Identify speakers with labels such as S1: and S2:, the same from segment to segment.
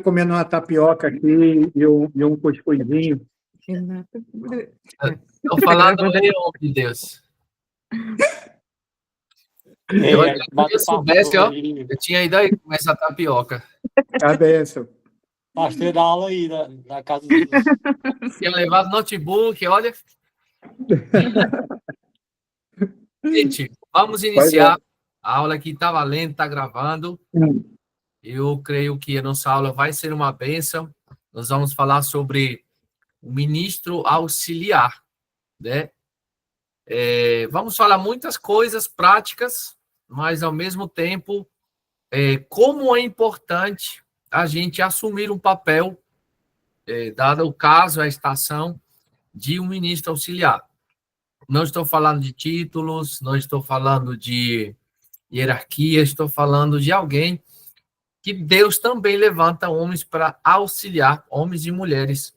S1: comendo uma tapioca aqui e um cuscuzinho.
S2: Estou falando em nome de Deus. Se eu soubesse, ó, eu tinha ido aí comer essa tapioca.
S1: A benção.
S3: Pastor da aula aí, na casa dos...
S2: Tinha levado notebook, olha. Gente, vamos iniciar. A aula aqui está valendo, está gravando. Eu creio que a nossa aula vai ser uma bênção. Nós vamos falar sobre o ministro auxiliar, né? Vamos falar muitas coisas práticas, mas, ao mesmo tempo, como é importante a gente assumir um papel, dado o caso, a estação, de um ministro auxiliar. Não estou falando de títulos, não estou falando de hierarquia, estou falando de alguém que Deus também levanta homens para auxiliar, homens e mulheres,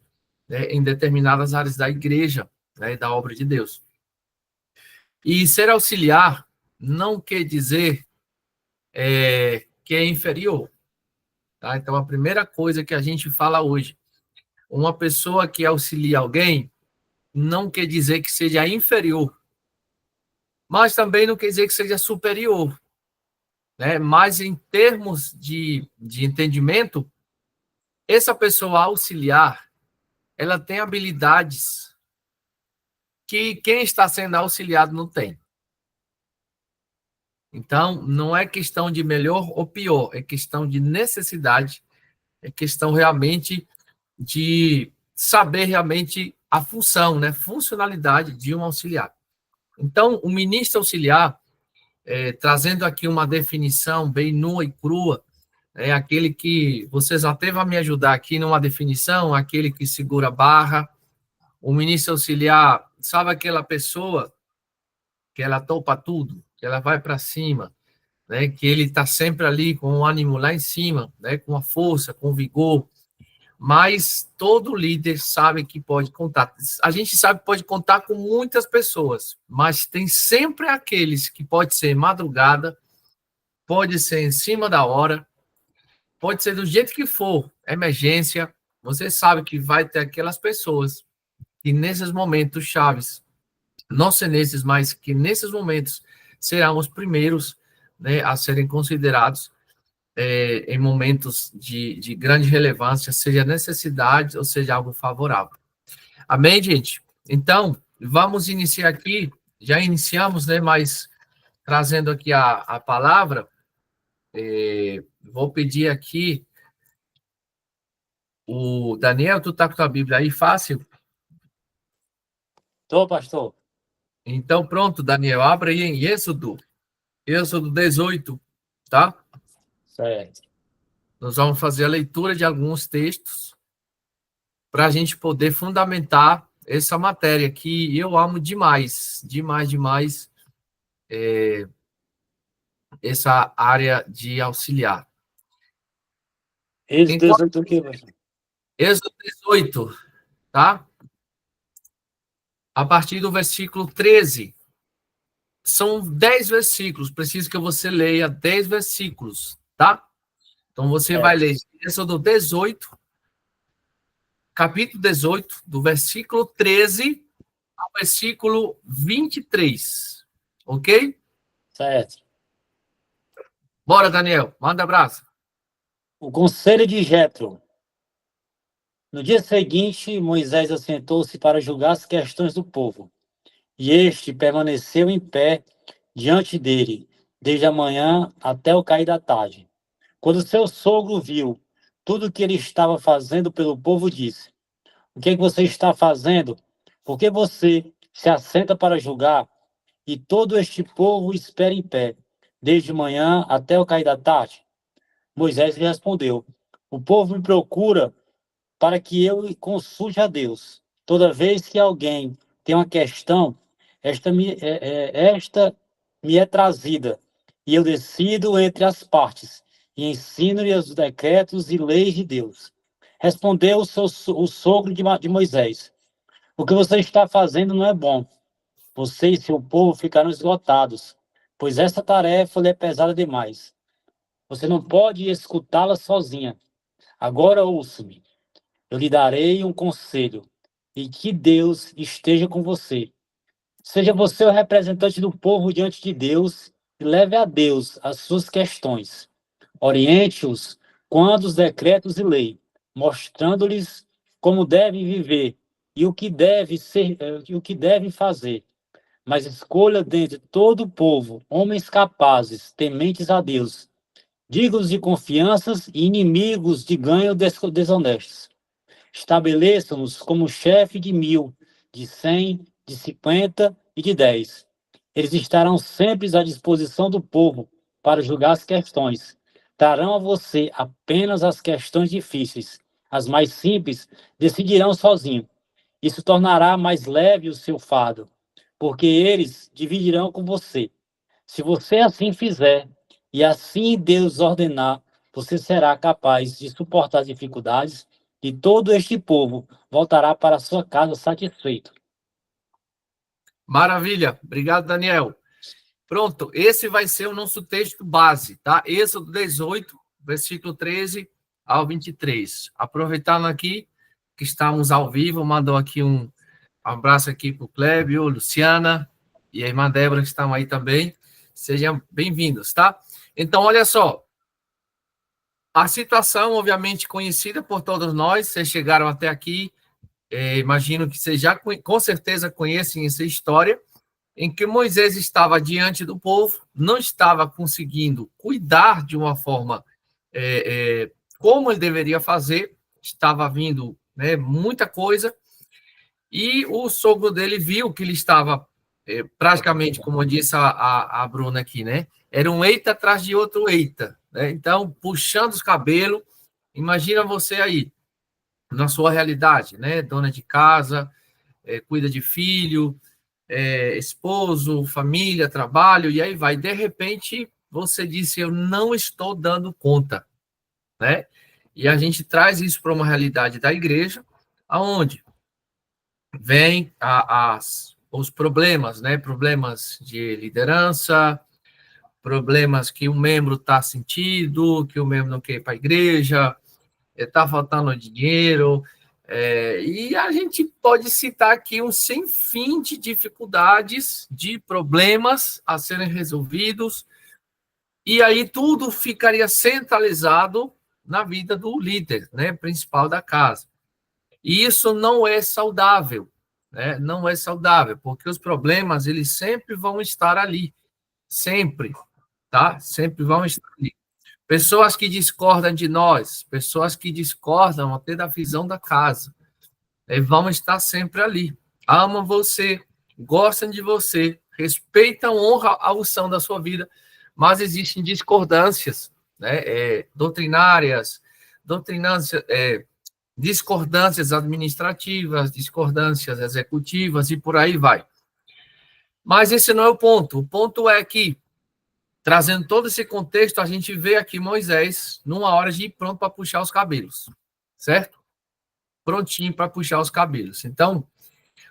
S2: né, em determinadas áreas da igreja, né, da obra de Deus. E ser auxiliar não quer dizer que é inferior. Tá? Então, a primeira coisa que a gente fala hoje, uma pessoa que auxilia alguém não quer dizer que seja inferior, mas também não quer dizer que seja superior. Né? Mas, em termos de entendimento, essa pessoa auxiliar, ela tem habilidades que quem está sendo auxiliado não tem. Então, não é questão de melhor ou pior, é questão de necessidade, é questão realmente de saber realmente a função, né, funcionalidade de um auxiliar. Então, o ministro auxiliar, trazendo aqui uma definição bem nua e crua, é aquele que, vocês até vão me ajudar aqui numa definição, aquele que segura a barra. O ministro auxiliar, sabe aquela pessoa que ela topa tudo, que ela vai para cima, né, que ele está sempre ali com o ânimo lá em cima, né, com a força, com vigor, mas todo líder sabe que pode contar. A gente sabe que pode contar com muitas pessoas, mas tem sempre aqueles que pode ser madrugada, pode ser em cima da hora, pode ser do jeito que for, emergência, você sabe que vai ter aquelas pessoas que nesses momentos chaves, não ser nesses, mas que nesses momentos serão os primeiros, né, a serem considerados em momentos de grande relevância, seja necessidade ou seja algo favorável. Amém, gente? Então, vamos iniciar aqui, já iniciamos, né, mas trazendo aqui a palavra, vou pedir aqui, o Daniel, tu tá com a tua Bíblia aí, fácil?
S3: Tô, pastor.
S2: Então, pronto, Daniel, abre aí em Êxodo 18, tá?
S3: Certo.
S2: Nós vamos fazer a leitura de alguns textos para a gente poder fundamentar essa matéria que eu amo demais, demais, essa área de auxiliar.
S3: Êxodo 18 o quê, pastor?
S2: Êxodo 18, tá? A partir do versículo 13. São 10 versículos, preciso que você leia 10 versículos, tá? Então, você vai ler Êxodo 18, capítulo 18, do versículo 13 ao versículo 23, ok?
S3: Certo.
S2: Bora, Daniel, manda abraço.
S3: O conselho de Jetro. No dia seguinte, Moisés assentou-se para julgar as questões do povo. E este permaneceu em pé diante dele, desde a manhã até o cair da tarde. Quando seu sogro viu tudo o que ele estava fazendo pelo povo, disse: O que é que você está fazendo? Por que você se assenta para julgar? E todo este povo espera em pé, desde manhã até o cair da tarde? Moisés lhe respondeu: O povo me procura para que eu consulte a Deus. Toda vez que alguém tem uma questão, esta me é trazida, e eu decido entre as partes, e ensino-lhe os decretos e leis de Deus. Respondeu o sogro de Moisés: O que você está fazendo não é bom. Você e seu povo ficarão esgotados, pois essa tarefa lhe é pesada demais. Você não pode escutá-la sozinha. Agora ouça-me, eu lhe darei um conselho, e que Deus esteja com você. Seja você o representante do povo diante de Deus e leve a Deus as suas questões. Oriente-os quanto os decretos e lei, mostrando-lhes como devem viver e o que deve ser, e o que devem fazer. Mas escolha dentre todo o povo homens capazes, tementes a Deus, dignos de confianças e inimigos de ganho desonestos. Estabeleçam-nos como chefe de 1.000, de 100, de 50 e de 10. Eles estarão sempre à disposição do povo para julgar as questões. Darão a você apenas as questões difíceis. As mais simples decidirão sozinho. Isso tornará mais leve o seu fardo, porque eles dividirão com você. Se você assim fizer, e assim Deus ordenar, você será capaz de suportar as dificuldades e todo este povo voltará para sua casa satisfeito.
S2: Maravilha. Obrigado, Daniel. Pronto, esse vai ser o nosso texto base, tá? Êxodo 18, versículo 13 ao 23. Aproveitando aqui que estamos ao vivo, mandou aqui um abraço aqui para o Clébio, Luciana e a irmã Débora que estão aí também. Sejam bem-vindos, tá? Então, olha só. A situação, obviamente, conhecida por todos nós, vocês chegaram até aqui, imagino que vocês já, com certeza, conhecem essa história, em que Moisés estava diante do povo, não estava conseguindo cuidar de uma forma como ele deveria fazer, estava vindo, né, muita coisa, e o sogro dele viu que ele estava praticamente, como disse a Bruna aqui, né, era um eita atrás de outro eita, né? Então, puxando os cabelos, imagina você aí, na sua realidade, né, dona de casa, cuida de filho, esposo, família, trabalho, e aí vai. De repente, você disse, eu não estou dando conta, né? E a gente traz isso para uma realidade da igreja, aonde vem os problemas, né? Problemas de liderança, problemas que o membro está sentindo, que o membro não quer ir para a igreja, está faltando dinheiro, e a gente pode citar aqui um sem fim de dificuldades, de problemas a serem resolvidos, e aí tudo ficaria centralizado na vida do líder, né, principal da casa. E isso não é saudável, né? Não é saudável, porque os problemas, eles sempre vão estar ali, sempre, tá? Sempre vão estar ali. Pessoas que discordam de nós, pessoas que discordam até da visão da casa, vão estar sempre ali. Amam você, gostam de você, respeitam, honram a unção da sua vida, mas existem discordâncias, né, discordâncias administrativas, discordâncias executivas e por aí vai. Mas esse não é o ponto. O ponto é que, trazendo todo esse contexto, a gente vê aqui Moisés numa hora de ir pronto para puxar os cabelos, certo? Prontinho para puxar os cabelos. Então,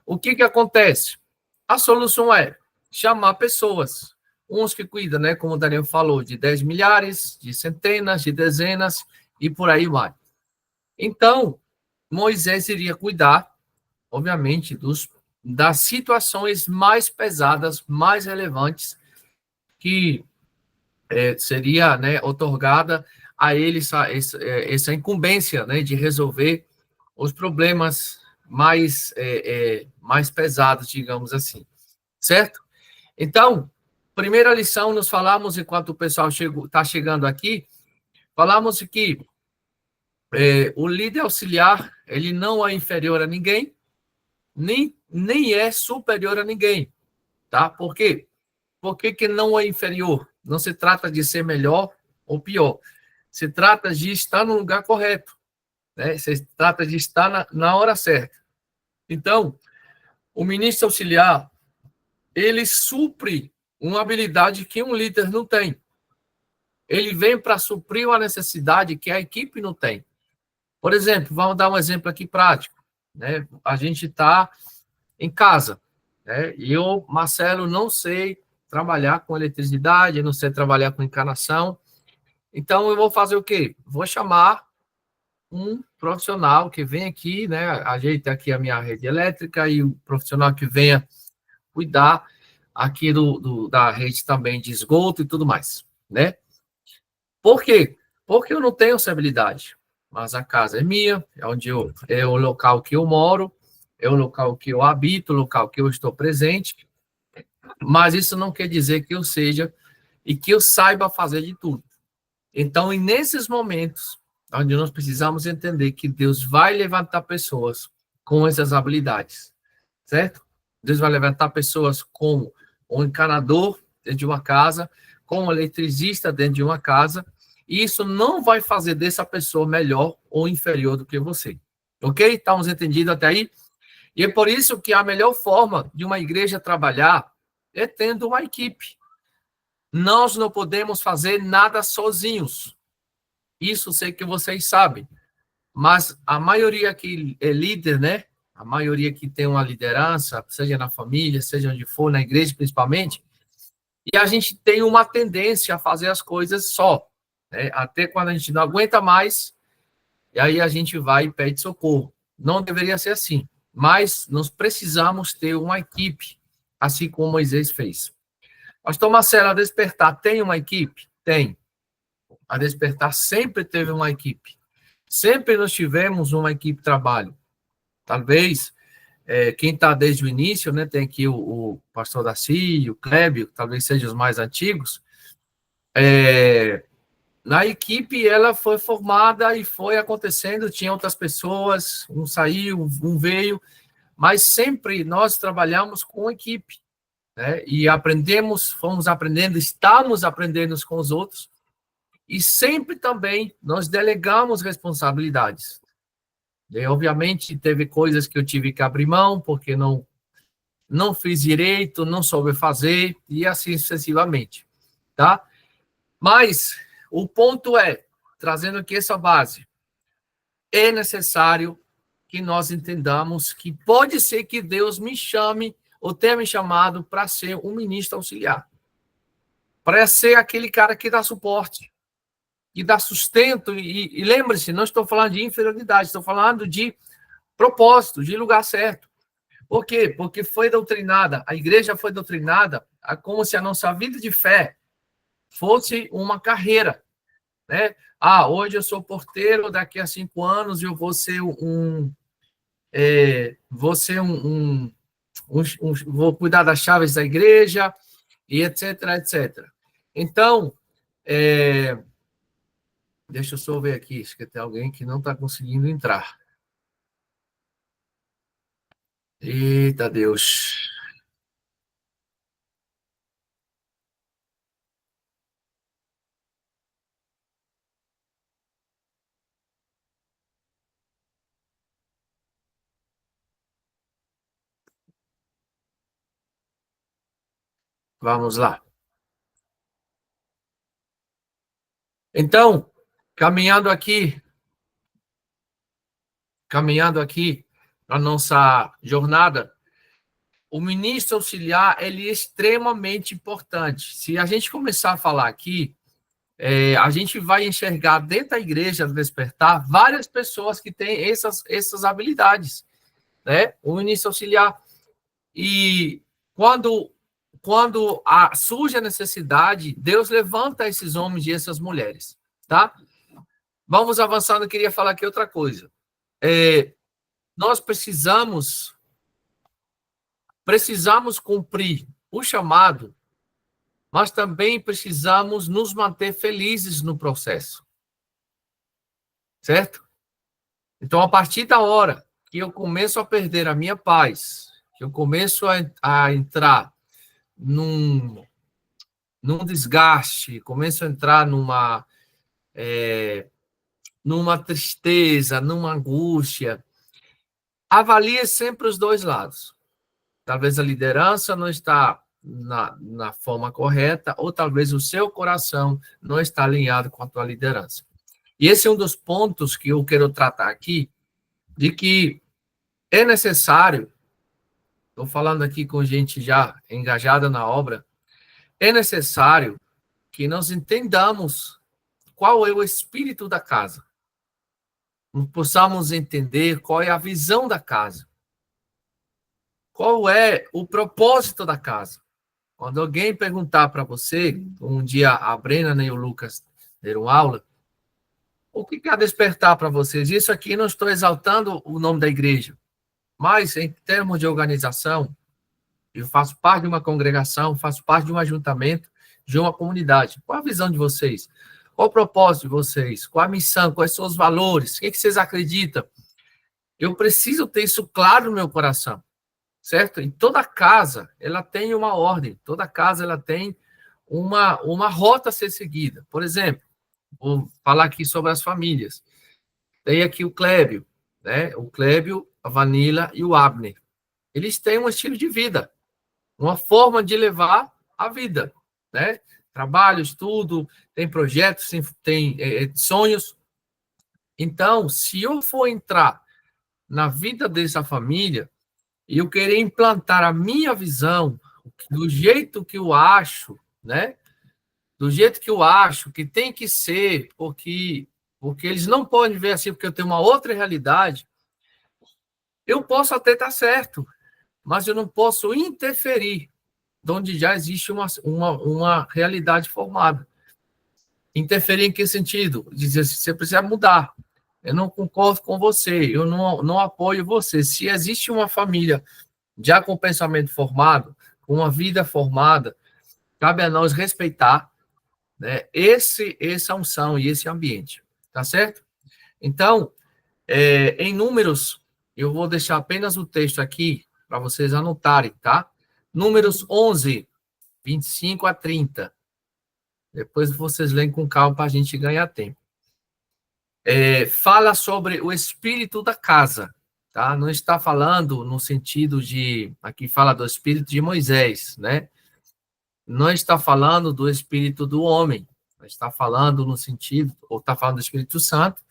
S2: o que acontece? A solução é chamar pessoas. Uns que cuidam, né, como o Daniel falou, de 10 milhares, de centenas, de dezenas e por aí vai. Então, Moisés iria cuidar, obviamente, das situações mais pesadas, mais relevantes, que seria, né, otorgada a ele essa incumbência, né, de resolver os problemas mais pesados, digamos assim, certo? Então, primeira lição, nós falamos, enquanto o pessoal está chegando aqui, falamos que o líder auxiliar, ele não é inferior a ninguém, nem é superior a ninguém, tá? Por quê? Por que não é inferior? Não se trata de ser melhor ou pior. Se trata de estar no lugar correto, né? Se trata de estar na hora certa. Então, o ministro auxiliar, ele supre uma habilidade que um líder não tem. Ele vem para suprir uma necessidade que a equipe não tem. Por exemplo, vamos dar um exemplo aqui prático, né? A gente está em casa, né? E eu, Marcelo, não sei trabalhar com eletricidade, não sei trabalhar com encanação. Então, eu vou fazer o quê? Vou chamar um profissional que vem aqui, né, ajeita aqui a minha rede elétrica e o profissional que venha cuidar aqui da rede também de esgoto e tudo mais, né? Por quê? Porque eu não tenho essa habilidade, mas a casa é minha, é o local que eu moro, é o local que eu habito, o local que eu estou presente, mas isso não quer dizer que eu seja e que eu saiba fazer de tudo. Então, e nesses momentos, onde nós precisamos entender que Deus vai levantar pessoas com essas habilidades, certo? Deus vai levantar pessoas como um encanador dentro de uma casa, como um eletricista dentro de uma casa, e isso não vai fazer dessa pessoa melhor ou inferior do que você. Ok? Estamos entendidos até aí? E é por isso que a melhor forma de uma igreja trabalhar é tendo uma equipe. Nós não podemos fazer nada sozinhos. Isso sei que vocês sabem. Mas a maioria que é líder, né? A maioria que tem uma liderança, seja na família, seja onde for, na igreja principalmente, e a gente tem uma tendência a fazer as coisas só, né? Até quando a gente não aguenta mais, e aí a gente vai e pede socorro. Não deveria ser assim, mas nós precisamos ter uma equipe, assim como Moisés fez. Pastor Marcelo, a Despertar tem uma equipe? Tem. A Despertar sempre teve uma equipe. Sempre nós tivemos uma equipe de trabalho. Talvez, quem está desde o início, né, tem aqui o pastor Daci, o Clébio, talvez sejam os mais antigos. Na equipe, ela foi formada e foi acontecendo, tinha outras pessoas, um saiu, um veio, mas sempre nós trabalhamos com equipe, né, e aprendemos, fomos aprendendo, estamos aprendendo com os outros, e sempre também nós delegamos responsabilidades. E, obviamente, teve coisas que eu tive que abrir mão, porque não fiz direito, não soube fazer, e assim sucessivamente, tá? Mas o ponto é, trazendo aqui essa base, é necessário que nós entendamos que pode ser que Deus me chame, ou tenha me chamado para ser um ministro auxiliar, para ser aquele cara que dá suporte, que dá sustento, e lembre-se, não estou falando de inferioridade, estou falando de propósito, de lugar certo. Por quê? Porque foi doutrinada, a igreja foi doutrinada como se a nossa vida de fé fosse uma carreira, né? Ah, hoje eu sou porteiro, daqui a 5 anos eu vou ser vou cuidar das chaves da igreja, e etc, etc. Então, deixa eu só ver aqui, acho que tem alguém que não está conseguindo entrar. Eita Deus. Vamos lá. Então, caminhando aqui a nossa jornada, o ministro auxiliar, ele é extremamente importante. Se a gente começar a falar aqui, a gente vai enxergar dentro da igreja do Despertar várias pessoas que têm essas habilidades, né? O ministro auxiliar. E quando surge a necessidade, Deus levanta esses homens e essas mulheres, tá? Vamos avançando, eu queria falar aqui outra coisa. Nós precisamos cumprir o chamado, mas também precisamos nos manter felizes no processo. Certo? Então, a partir da hora que eu começo a perder a minha paz, que eu começo a entrar num desgaste, começo a entrar numa tristeza, numa angústia, avalie sempre os dois lados. Talvez a liderança não está na forma correta, ou talvez o seu coração não está alinhado com a tua liderança. E esse é um dos pontos que eu quero tratar aqui, de que é necessário, estou falando aqui com gente já engajada na obra, é necessário que nós entendamos qual é o espírito da casa. possamos entender qual é a visão da casa. Qual é o propósito da casa? Quando alguém perguntar para você, um dia a Brena e o Lucas deram aula, o que quer despertar para vocês? Isso aqui não estou exaltando o nome da igreja, mas em termos de organização, eu faço parte de uma congregação, faço parte de um ajuntamento, de uma comunidade. Qual a visão de vocês? Qual o propósito de vocês? Qual a missão? Quais são os valores? O que vocês acreditam? Eu preciso ter isso claro no meu coração, certo? E toda casa, ela tem uma ordem. Toda casa, ela tem uma rota a ser seguida. Por exemplo, vou falar aqui sobre as famílias. Tem aqui o Clébio, né? O Clébio, a Vanilla e o Abner. Eles têm um estilo de vida, uma forma de levar a vida, né? Trabalho, estudo, tem projetos, tem sonhos. Então, se eu for entrar na vida dessa família e eu querer implantar a minha visão do jeito que eu acho, né? Do jeito que eu acho que tem que ser, porque eles não podem ver assim, porque eu tenho uma outra realidade, eu posso até estar certo, mas eu não posso interferir de onde já existe uma realidade formada. Interferir em que sentido? Dizer assim, você precisa mudar. Eu não concordo com você, eu não apoio você. Se existe uma família já com pensamento formado, com uma vida formada, cabe a nós respeitar, né, essa unção e esse ambiente. Tá certo? Então, em números, eu vou deixar apenas o texto aqui para vocês anotarem, tá? Números 11, 25 a 30. Depois vocês leem com calma para a gente ganhar tempo. Fala sobre o espírito da casa, tá? Não está falando no sentido de... Aqui fala do espírito de Moisés, né? Não está falando do espírito do homem. Está falando no sentido... Ou está falando do Espírito Santo,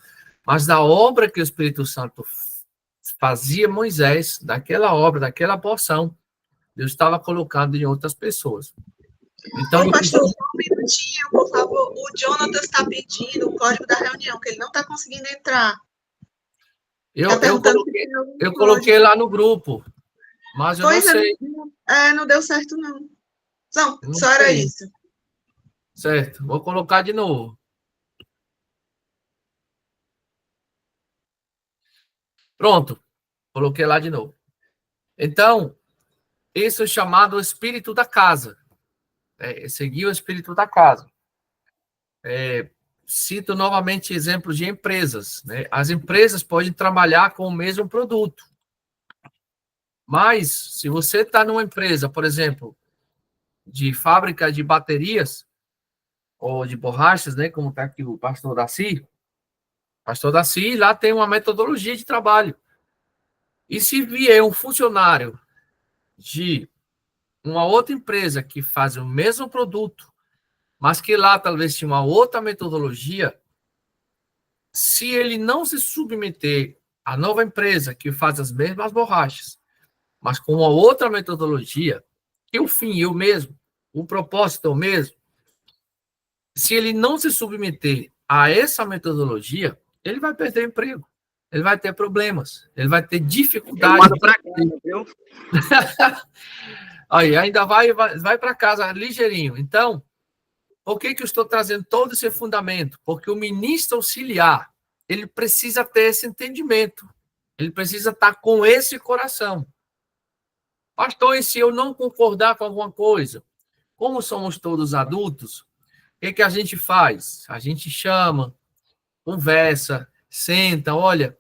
S2: mas da obra que o Espírito Santo fazia Moisés, daquela obra, daquela porção, Deus estava colocando em outras pessoas. Então,
S4: Ô, pastor, só um minutinho, por favor. O Jonathan está pedindo o código da reunião, que ele não está conseguindo entrar.
S2: Eu coloquei lá no grupo, mas eu não sei.
S4: Não deu certo, não. Não, só era isso.
S2: Certo, vou colocar de novo. Pronto, coloquei lá de novo. Então, isso é chamado espírito da casa. Seguir o espírito da casa. Cito novamente exemplos de empresas, né? As empresas podem trabalhar com o mesmo produto. Mas, se você está numa empresa, por exemplo, de fábrica de baterias, ou de borrachas, né? Como está aqui o pastor Daci. Pastor Daci, lá tem uma metodologia de trabalho. E se vier um funcionário de uma outra empresa que faz o mesmo produto, mas que lá talvez tinha uma outra metodologia, se ele não se submeter à nova empresa que faz as mesmas borrachas, mas com uma outra metodologia, que o fim é o mesmo, o propósito é o mesmo, se ele não se submeter a essa metodologia, ele vai perder emprego, ele vai ter problemas, ele vai ter dificuldade.
S1: Viu?
S2: Aí, ainda vai para casa ligeirinho. Então, por que eu estou trazendo todo esse fundamento? Porque o ministro auxiliar, ele precisa ter esse entendimento. Ele precisa estar com esse coração. Pastor, e se eu não concordar com alguma coisa? Como somos todos adultos, o que a gente faz? A gente chama, conversa, senta, olha,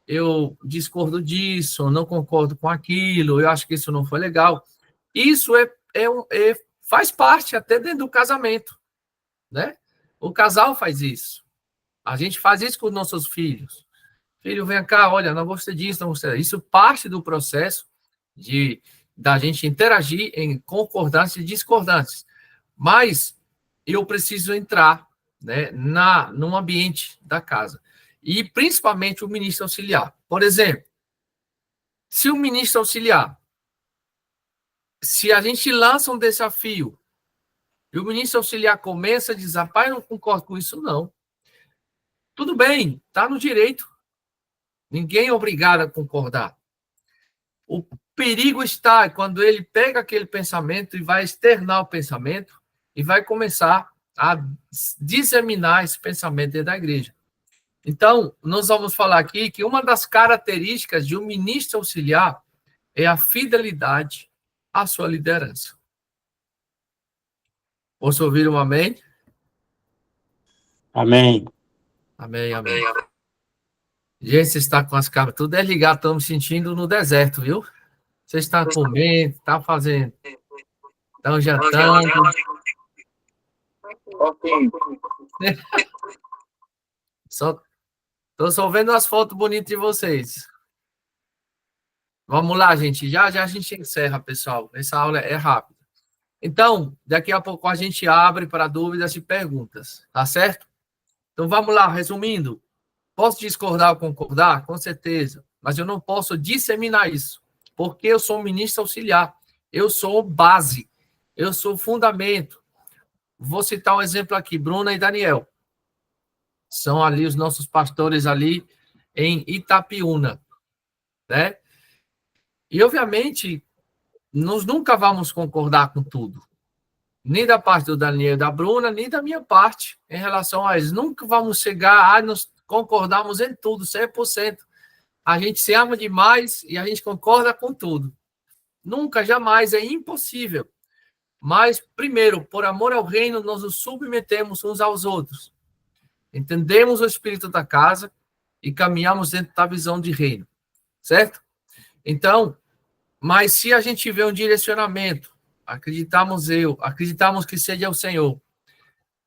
S2: eu discordo disso, não concordo com aquilo, eu acho que isso não foi legal. Isso faz parte até dentro do casamento, né? O casal faz isso. A gente faz isso com os nossos filhos. Filho, vem cá, olha, não gostei disso, não gostei disso. Isso parte do processo da gente interagir em concordâncias e discordâncias. Mas eu preciso entrar, né, num ambiente da casa. E principalmente o ministro auxiliar. Por exemplo, se o ministro auxiliar, se a gente lança um desafio e o ministro auxiliar começa a dizer, rapaz, eu não concordo com isso, não. Tudo bem, está no direito. Ninguém é obrigado a concordar. O perigo está quando ele pega aquele pensamento e vai externar o pensamento e vai começar a disseminar esse pensamento dentro da igreja. Então, nós vamos falar aqui que uma das características de um ministro auxiliar é a fidelidade à sua liderança. Posso ouvir um amém?
S3: Amém.
S2: Amém, amém. Gente, você está com as câmeras tudo desligado, estamos sentindo no deserto, viu? Você está comendo, está fazendo, estão jantando. Estou só vendo as fotos bonitas de vocês. Vamos lá, gente. Já a gente encerra, pessoal. Essa aula é rápida. Então, daqui a pouco a gente abre para dúvidas e perguntas, tá certo? Então, vamos lá, resumindo. Posso discordar ou concordar? Com certeza. Mas eu não posso disseminar isso, porque eu sou um ministro auxiliar. Eu sou base. Eu sou fundamento. Vou citar um exemplo aqui, Bruna e Daniel. São ali os nossos pastores ali em Itapiúna, né? E, obviamente, nós nunca vamos concordar com tudo. Nem da parte do Daniel e da Bruna, nem da minha parte em relação a eles. Nunca vamos chegar a nos concordarmos em tudo, 100%. A gente se ama demais e a gente concorda com tudo. Nunca, jamais, é impossível. Mas, primeiro, por amor ao reino, nós nos submetemos uns aos outros. Entendemos o espírito da casa e caminhamos dentro da visão de reino. Certo? Então, mas se a gente tiver um direcionamento, acreditamos que seja o Senhor,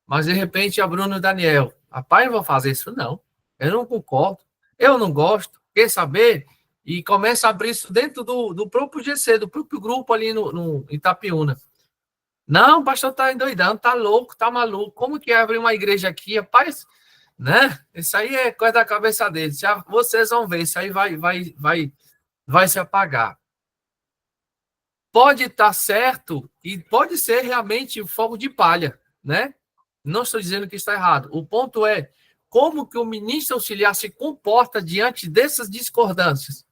S2: mas de repente a Bruna e o Daniel, rapaz, eu vou fazer isso? Não. Eu não concordo, eu não gosto, quer saber? E começa a abrir isso dentro do próprio GC, do próprio grupo ali no Itapiúna. Não, o pastor está endoidando, está louco, está maluco. Como que é abrir uma igreja aqui? Rapaz, né? Isso aí é coisa da cabeça deles. Já vocês vão ver, isso aí vai se apagar. Pode estar certo e pode ser realmente fogo de palha, né? Não estou dizendo que está errado. O ponto é como que o ministro auxiliar se comporta diante dessas discordâncias.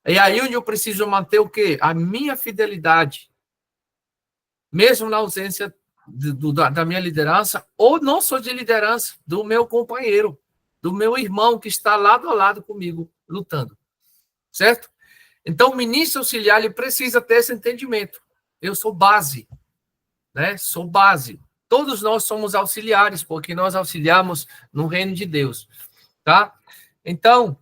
S2: É aí onde eu preciso manter o quê? A minha fidelidade. Mesmo na ausência da minha liderança, ou não sou de liderança, do meu companheiro, do meu irmão que está lado a lado comigo, lutando. Certo? Então, o ministro auxiliar ele precisa ter esse entendimento. Eu sou base. Né? Sou base. Todos nós somos auxiliares, porque nós auxiliamos no reino de Deus. Tá? Então,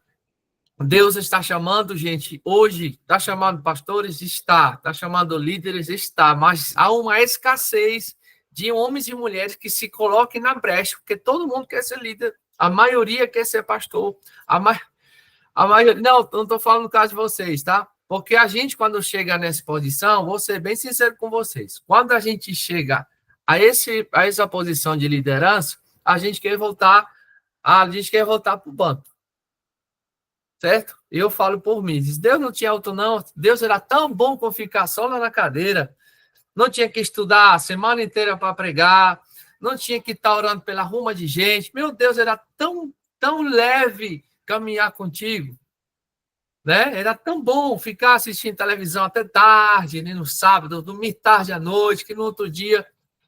S2: Deus está chamando, gente, hoje, está chamando pastores? Está chamando líderes? Está, mas há uma escassez de homens e mulheres que se coloquem na brecha, porque todo mundo quer ser líder, a maioria quer ser pastor, a maioria, não estou falando no caso de vocês, tá? Porque a gente, quando chega nessa posição, vou ser bem sincero com vocês, quando a gente chega a essa posição de liderança, a gente quer voltar para o banco. Certo? Eu falo por mim. Deus não tinha auto, não. Deus era tão bom com ficar só lá na cadeira. Não tinha que estudar a semana inteira para pregar. Não tinha que estar orando pela ruma de gente. Meu Deus, era tão leve caminhar contigo. Né? Era tão bom ficar assistindo televisão até tarde, né? No sábado, dormir tarde à noite, que no outro dia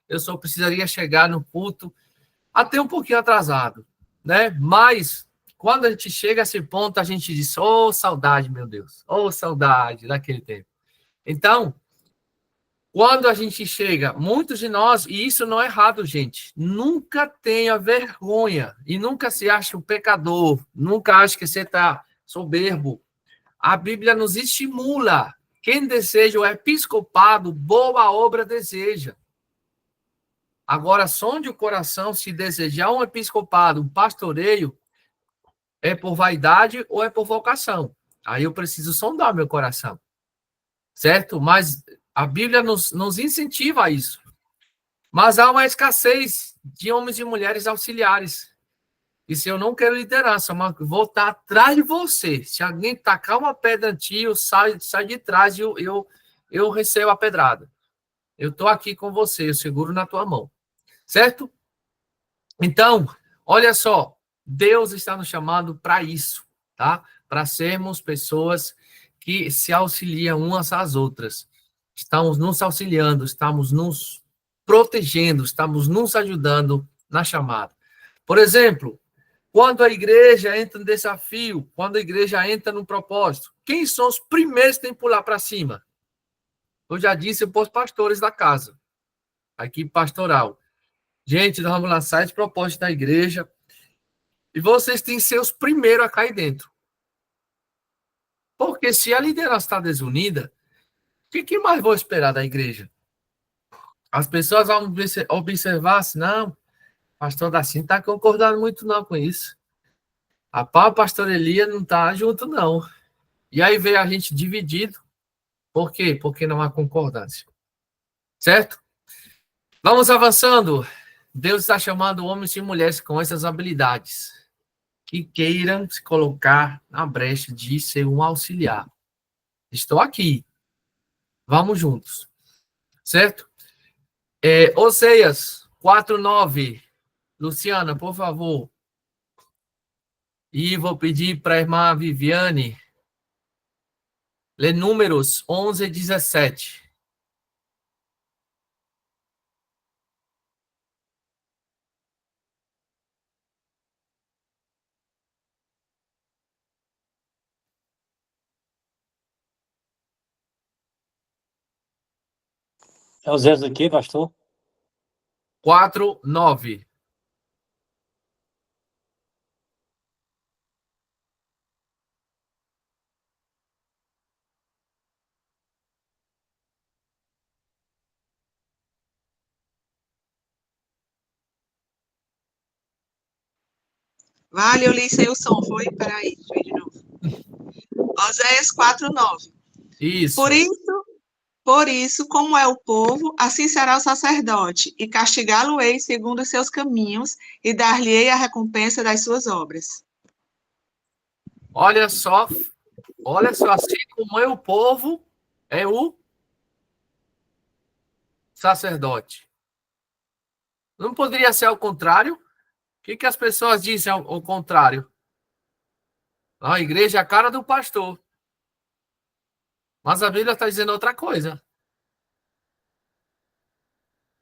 S2: eu só precisaria chegar no culto até um pouquinho atrasado. Né? Mas quando a gente chega a esse ponto, a gente diz, saudade, meu Deus, saudade daquele tempo. Então, quando a gente chega, muitos de nós, e isso não é errado, gente, nunca tenha vergonha e nunca se ache um pecador, nunca ache que você está soberbo. A Bíblia nos estimula. Quem deseja o episcopado, boa obra deseja. Agora, sonde o coração se desejar um episcopado, um pastoreio, é por vaidade ou é por vocação? Aí eu preciso sondar meu coração. Certo? Mas a Bíblia nos incentiva a isso. Mas há uma escassez de homens e mulheres auxiliares. E se eu não quero liderança, mas vou estar atrás de você. Se alguém tacar uma pedra em ti, eu saio de trás e eu recebo a pedrada. Eu estou aqui com você, eu seguro na tua mão. Certo? Então, olha só. Deus está nos chamando para isso. tá? Para sermos pessoas que se auxiliam umas às outras. Estamos nos auxiliando, estamos nos protegendo, estamos nos ajudando na chamada. Por exemplo, quando a igreja entra no desafio, quando a igreja entra no propósito, quem são os primeiros que têm que pular para cima? Eu já disse para os pastores da casa, a equipe pastoral. Gente, nós vamos lançar esse propósito da igreja e vocês têm que ser os primeiros a cair dentro. Porque se a liderança está desunida, o que mais vou esperar da igreja? As pessoas vão observar assim, não, o pastor Dacinho não está concordando muito não com isso. O pastor Elias não está junto não. E aí veio a gente dividido. Por quê? Porque não há concordância. Certo? Vamos avançando. Deus está chamando homens e mulheres com essas habilidades que queiram se colocar na brecha de ser um auxiliar. Estou aqui. Vamos juntos. Certo? Oséias 4:9. Luciana, por favor. E vou pedir para a irmã Viviane ler Números 11:17.
S3: É o Zé aqui, pastor?
S2: 4:9.
S4: Vale, eu li sem o som, foi? Peraí, deixa eu ir de novo. Oséias 4:9.
S2: Isso.
S4: Por isso, como é o povo, assim será o sacerdote, e castigá-lo-ei segundo os seus caminhos, e dar-lhe-ei a recompensa das suas obras.
S2: Olha só, assim como é o povo, é o sacerdote. Não poderia ser ao contrário? O que as pessoas dizem ao contrário? A igreja é a cara do pastor. Mas a Bíblia está dizendo outra coisa.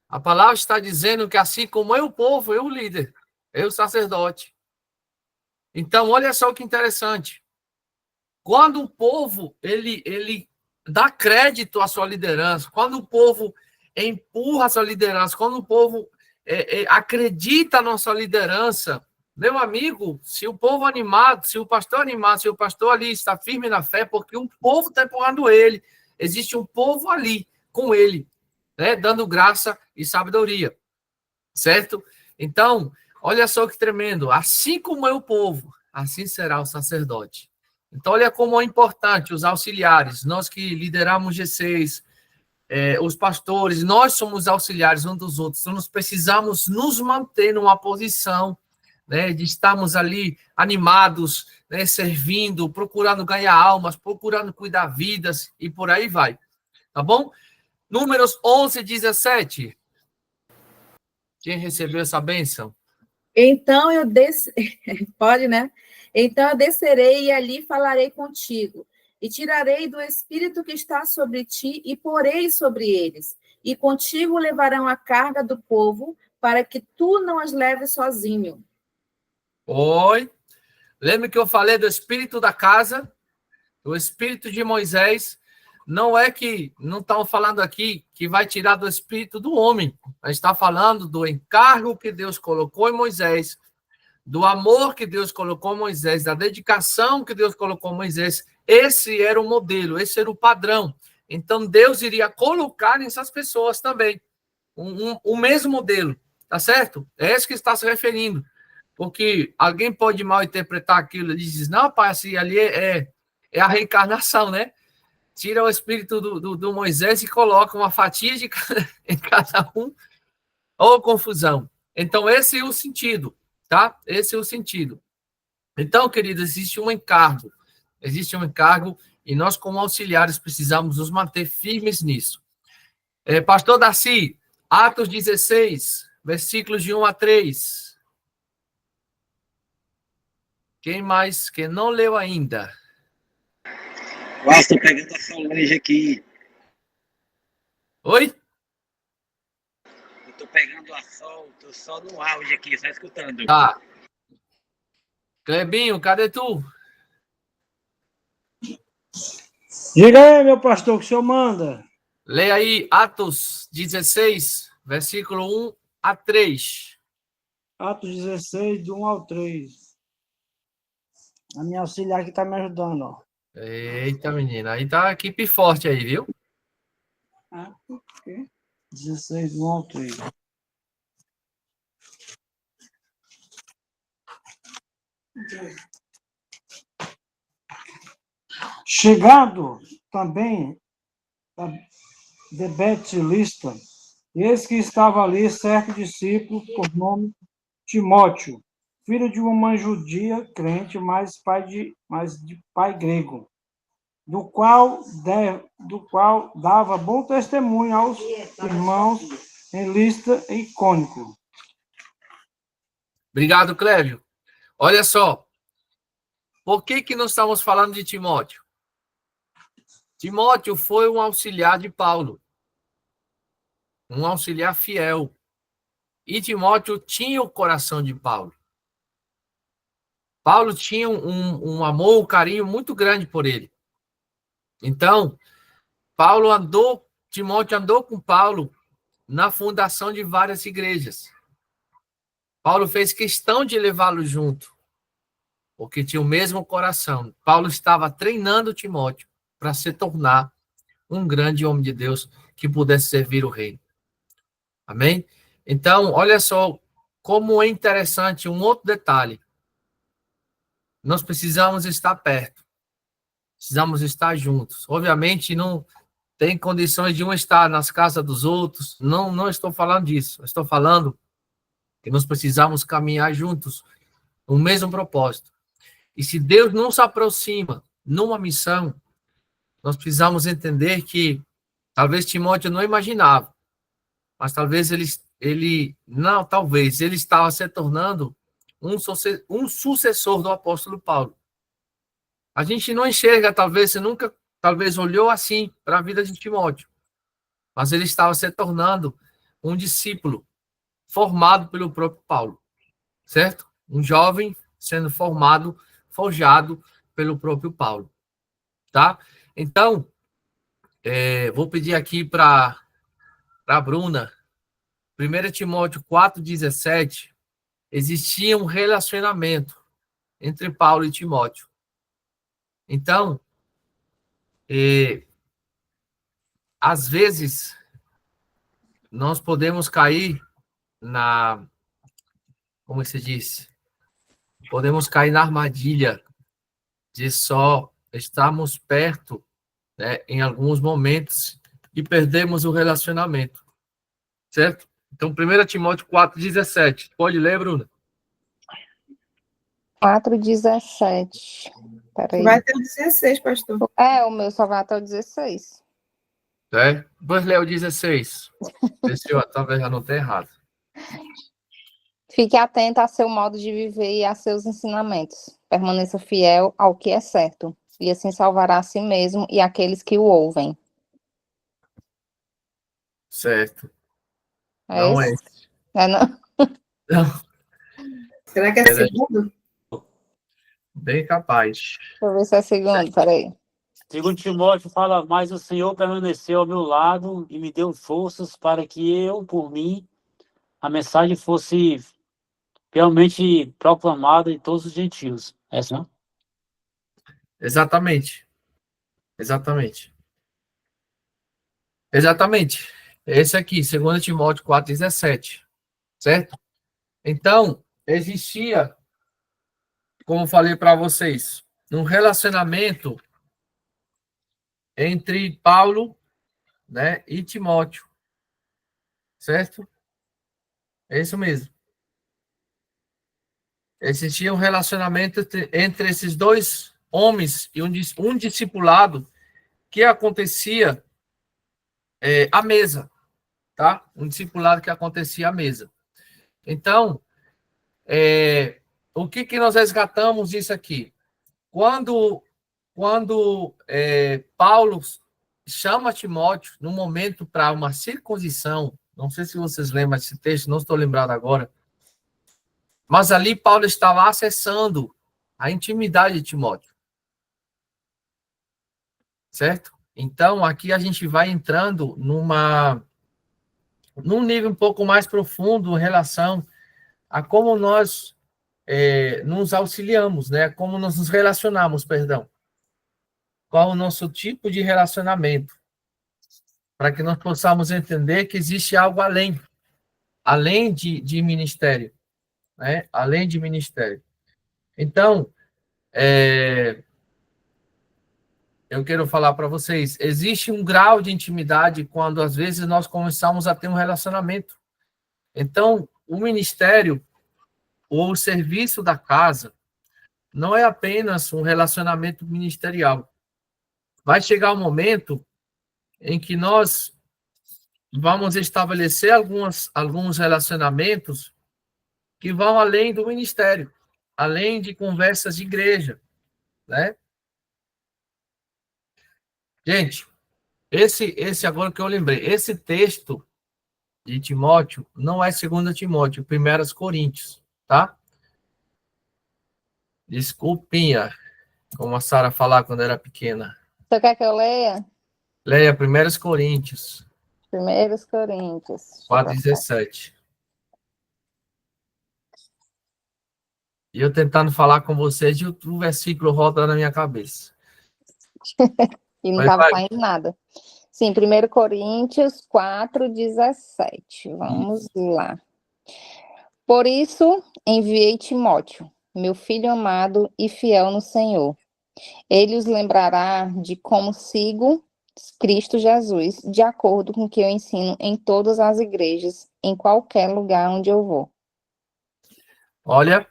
S2: A palavra está dizendo que assim como é o povo, é o líder, é o sacerdote. Então, olha só que interessante. Quando o povo ele dá crédito à sua liderança, quando o povo empurra a sua liderança, quando o povo acredita na sua liderança, meu amigo, se o povo animado, se o pastor animado, se o pastor ali está firme na fé, porque um povo está empurrando ele, existe um povo ali com ele, né, dando graça e sabedoria, certo? Então, olha só que tremendo, assim como é o povo, assim será o sacerdote. Então, olha como é importante os auxiliares, nós que lideramos G6, os pastores, nós somos auxiliares uns dos outros, então nós precisamos nos manter numa posição, né, de estarmos ali animados, né, servindo, procurando ganhar almas, procurando cuidar vidas e por aí vai, tá bom? Números 11:17. Quem recebeu essa bênção?
S5: Então eu pode, né? Então eu descerei e ali falarei contigo, e tirarei do espírito que está sobre ti e porei sobre eles, e contigo levarão a carga do povo, para que tu não as leves sozinho.
S2: Oi. Lembra que eu falei do espírito da casa, o espírito de Moisés? Não é que, não estamos falando aqui que vai tirar do espírito do homem. A gente está falando do encargo que Deus colocou em Moisés, do amor que Deus colocou em Moisés, da dedicação que Deus colocou em Moisés. Esse era o modelo, esse era o padrão. Então, Deus iria colocar nessas pessoas também o mesmo modelo, tá certo? É esse que está se referindo. Porque alguém pode mal interpretar aquilo e diz, não, pai, assim, ali é a reencarnação, né? Tira o espírito do Moisés e coloca uma fatia em cada um, ou confusão. Então, esse é o sentido, tá? Esse é o sentido. Então, querido, existe um encargo e nós, como auxiliares, precisamos nos manter firmes nisso. Pastor Darcy, Atos 16, versículos de 1 a 3. Quem mais? Quem não leu ainda?
S3: Estou pegando a Solange aqui.
S2: Oi?
S3: Estou pegando a Sol, estou só no auge aqui, só escutando.
S2: Tá. Clebinho, cadê tu?
S1: Diga aí, meu pastor, o que o senhor manda?
S2: Leia aí Atos 16, versículo 1 a 3.
S1: Atos 16, do 1 ao 3. A minha auxiliar aqui está me ajudando, ó.
S2: Eita, menina, aí tá a equipe forte aí, viu?
S1: 16, do 1 ao 3. Chegado também a Betelista, eis que estava ali certo discípulo por nome Timóteo, filho de uma mãe judia, crente, mas de pai grego, do qual dava bom testemunho aos irmãos em Listra e Icônio.
S2: Obrigado, Clébio. Olha só, por que nós estamos falando de Timóteo? Timóteo foi um auxiliar de Paulo, um auxiliar fiel. E Timóteo tinha o coração de Paulo. Paulo tinha um amor, um carinho muito grande por ele. Então, Timóteo andou com Paulo na fundação de várias igrejas. Paulo fez questão de levá-lo junto, porque tinha o mesmo coração. Paulo estava treinando Timóteo para se tornar um grande homem de Deus que pudesse servir o reino. Amém? Então, olha só como é interessante um outro detalhe. Nós precisamos estar perto. Precisamos estar juntos. Obviamente, não tem condições de um estar nas casas dos outros. Não estou falando disso. Estou falando que nós precisamos caminhar juntos no mesmo propósito. E se Deus não se aproxima numa missão, nós precisamos entender que talvez Timóteo não imaginava, mas talvez ele estava se tornando um sucessor do apóstolo Paulo. A gente não enxerga, talvez, você nunca olhou assim para a vida de Timóteo, mas ele estava se tornando um discípulo formado pelo próprio Paulo, certo? Um jovem sendo formado, forjado pelo próprio Paulo, tá? Então, vou pedir aqui para a Bruna, 1 Timóteo 4,17, existia um relacionamento entre Paulo e Timóteo. Então, às vezes, nós podemos cair como se diz? Podemos cair na armadilha de só estarmos perto, né, em alguns momentos e perdemos o relacionamento, certo? Então, 1 Timóteo 4,17. Pode ler, Bruna?
S6: 4,17. Peraí.
S5: Vai ter o 16, pastor.
S6: O meu só vai até o 16.
S2: Depois lê o 16. Vê se eu talvez já não tenha errado.
S6: Fique atento a seu modo de viver e a seus ensinamentos. Permaneça fiel ao que é certo, e assim salvará a si mesmo e aqueles que o ouvem.
S2: Certo.
S6: É
S2: Não
S6: esse?
S2: é esse.
S6: Não?
S2: Não.
S5: Será que é segundo?
S2: Bem capaz.
S6: Deixa eu ver se é segundo, peraí.
S3: Segundo Timóteo fala, mas o Senhor permaneceu ao meu lado e me deu forças para que eu, por mim, a mensagem fosse realmente proclamada em todos os gentios. Essa, não?
S2: Exatamente. Exatamente. Exatamente. Esse aqui, 2 Timóteo 4,17. Certo? Então, existia, como falei para vocês, um relacionamento entre Paulo, né, e Timóteo. Certo? É isso mesmo. Existia um relacionamento entre esses dois homens e um discipulado que acontecia à mesa, tá? Um discipulado que acontecia à mesa. Então, o que nós resgatamos disso aqui? Quando Paulo chama Timóteo no momento para uma circuncisão, não sei se vocês lembram desse texto, não estou lembrado agora, mas ali Paulo estava acessando a intimidade de Timóteo. Certo? Então, aqui a gente vai entrando num nível um pouco mais profundo em relação a como nós nos auxiliamos, né? Como nós nos relacionamos, perdão. Qual o nosso tipo de relacionamento, para que nós possamos entender que existe algo além de ministério, né? Além de ministério. Então, eu quero falar para vocês, existe um grau de intimidade quando, às vezes, nós começamos a ter um relacionamento. Então, o ministério ou o serviço da casa não é apenas um relacionamento ministerial. Vai chegar um momento em que nós vamos estabelecer alguns relacionamentos que vão além do ministério, além de conversas de igreja, né? Gente, esse agora que eu lembrei, esse texto de Timóteo não é 2 Timóteo, 1 Coríntios, tá? Desculpinha, como a Sara falava quando era pequena.
S6: Você quer que eu leia?
S2: Leia 1 Coríntios
S6: 1 Coríntios.
S2: 4:17. E eu tentando falar com vocês e o versículo roda na minha cabeça.
S6: E não
S2: Mas
S6: estava
S2: vai.
S6: saindo nada. Sim, 1 Coríntios 4:17. Vamos lá. Por isso, enviei Timóteo, meu filho amado e fiel no Senhor. Ele os lembrará de como sigo Cristo Jesus, de acordo com o que eu ensino em todas as igrejas, em qualquer lugar onde eu vou.
S2: Olha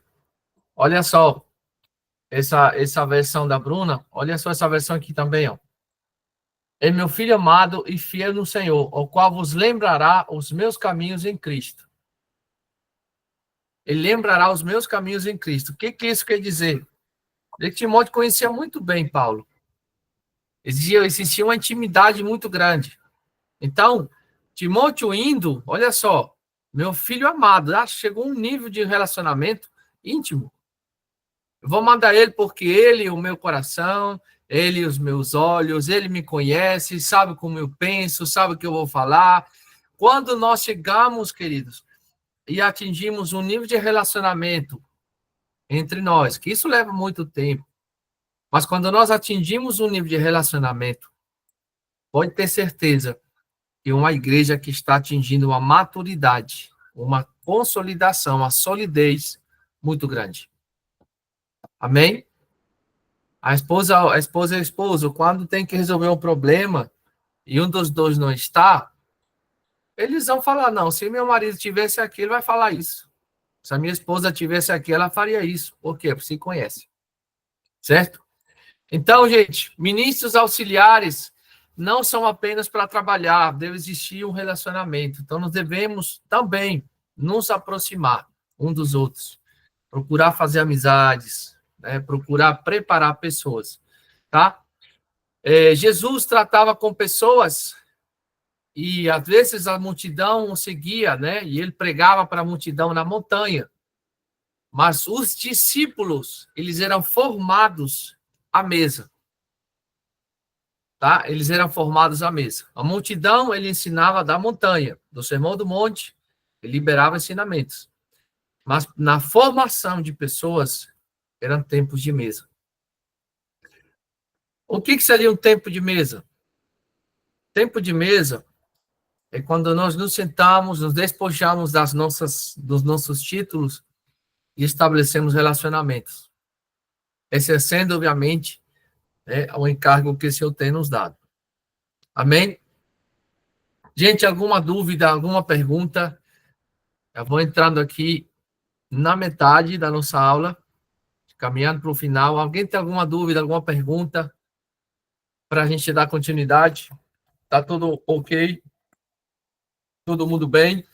S2: só essa versão da Bruna. Olha só essa versão aqui também, ó. É meu filho amado e fiel no Senhor, o qual vos lembrará os meus caminhos em Cristo. Ele lembrará os meus caminhos em Cristo. O que isso quer dizer? Timóteo conhecia muito bem Paulo. Existia uma intimidade muito grande. Então, Timóteo indo, olha só, meu filho amado, chegou um nível de relacionamento íntimo. Eu vou mandar ele porque ele, o meu coração, ele, os meus olhos, ele me conhece, sabe como eu penso, sabe o que eu vou falar. Quando nós chegamos, queridos, e atingimos um nível de relacionamento entre nós, que isso leva muito tempo, mas quando nós atingimos um nível de relacionamento, pode ter certeza que uma igreja que está atingindo uma maturidade, uma consolidação, uma solidez muito grande. Amém? A esposa e o esposo, quando tem que resolver um problema e um dos dois não está, eles vão falar, não, se meu marido tivesse aqui, ele vai falar isso. Se a minha esposa tivesse aqui, ela faria isso. Por quê? Porque se conhece. Certo? Então, gente, ministros auxiliares não são apenas para trabalhar, deve existir um relacionamento. Então, nós devemos também nos aproximar um dos outros, procurar fazer amizades, né? Procurar preparar pessoas, tá? Jesus tratava com pessoas e, às vezes, a multidão o seguia, né? E ele pregava para a multidão na montanha. Mas os discípulos, eles eram formados à mesa. Tá? Eles eram formados à mesa. A multidão, ele ensinava da montanha, do Sermão do Monte, ele liberava ensinamentos. Mas na formação de pessoas, eram tempos de mesa. O que seria um tempo de mesa? Tempo de mesa é quando nós nos sentamos, nos despojamos dos nossos títulos e estabelecemos relacionamentos. Exercendo, obviamente, o encargo que o Senhor tem nos dado. Amém? Gente, alguma dúvida, alguma pergunta? Eu vou entrando aqui na metade da nossa aula, caminhando para o final. Alguém tem alguma dúvida, alguma pergunta para a gente dar continuidade? Tá tudo ok? Todo mundo bem?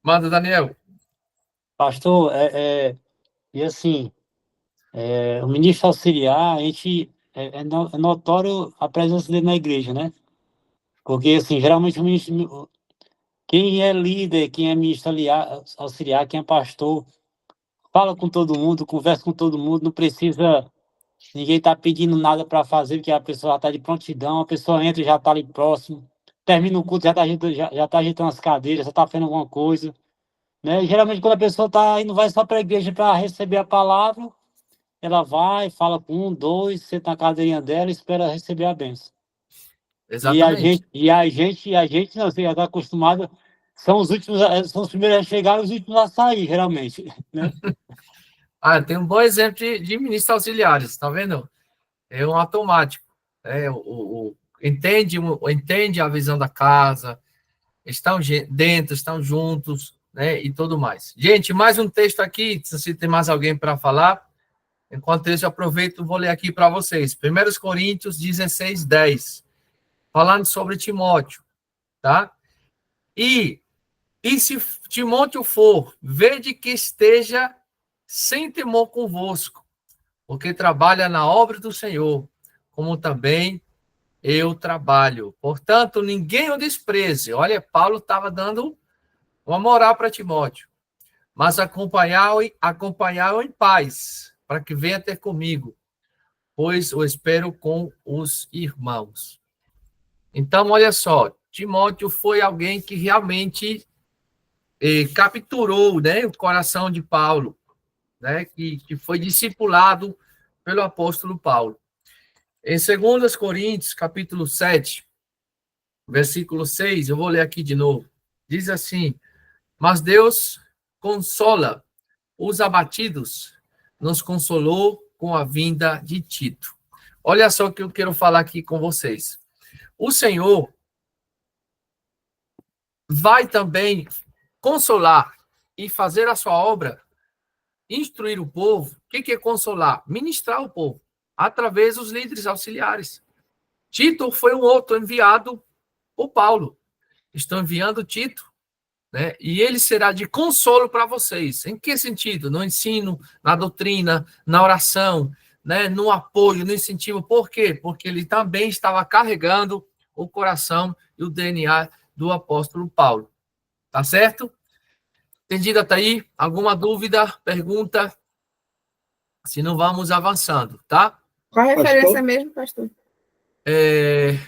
S2: Manda, Daniel.
S3: Pastor, E assim, o ministro auxiliar, a gente é notório a presença dele na igreja, né? Porque, assim, geralmente quem é líder, quem é ministro auxiliar, quem é pastor, fala com todo mundo, conversa com todo mundo, não precisa ninguém tá pedindo nada para fazer, porque a pessoa já está de prontidão, a pessoa entra e já está ali próximo, termina o culto, já tá ajeitando as cadeiras, já está fazendo alguma coisa, né? E, geralmente, quando a pessoa tá indo, vai só para a igreja para receber a palavra, ela vai, fala com um, dois, senta na cadeirinha dela e espera receber a bênção.
S2: Exatamente.
S3: A gente não, você já está acostumado, são os primeiros a chegar e os últimos a sair, geralmente, né?
S2: Tem um bom exemplo de ministros auxiliares, tá vendo? É um automático. Entende a visão da casa, estão dentro, estão juntos, né? E tudo mais. Gente, mais um texto aqui, se tem mais alguém para falar. Enquanto isso, eu aproveito e vou ler aqui para vocês. 1 Coríntios 16, 10. Falando sobre Timóteo, tá? E se Timóteo for, vede que esteja sem temor convosco, porque trabalha na obra do Senhor, como também eu trabalho. Portanto, ninguém o despreze. Olha, Paulo estava dando uma moral para Timóteo. Mas acompanhá-lo em paz, para que venha ter comigo, pois o espero com os irmãos. Então, olha só, Timóteo foi alguém que realmente capturou, né, o coração de Paulo, né, que foi discipulado pelo apóstolo Paulo. Em 2 Coríntios, capítulo 7, versículo 6, eu vou ler aqui de novo. Diz assim: mas Deus consola os abatidos, nos consolou com a vinda de Tito. Olha só o que eu quero falar aqui com vocês. O Senhor vai também consolar e fazer a sua obra, instruir o povo. O que é consolar? Ministrar o povo, através dos líderes auxiliares. Tito foi um outro enviado por Paulo. Estão enviando Tito, né? E ele será de consolo para vocês. Em que sentido? No ensino, na doutrina, na oração, né? No apoio, no incentivo. Por quê? Porque ele também estava carregando o coração e o DNA do apóstolo Paulo. Tá certo? Entendido até aí? Alguma dúvida, pergunta? Se não, vamos avançando, tá?
S5: Qual a referência mesmo, pastor?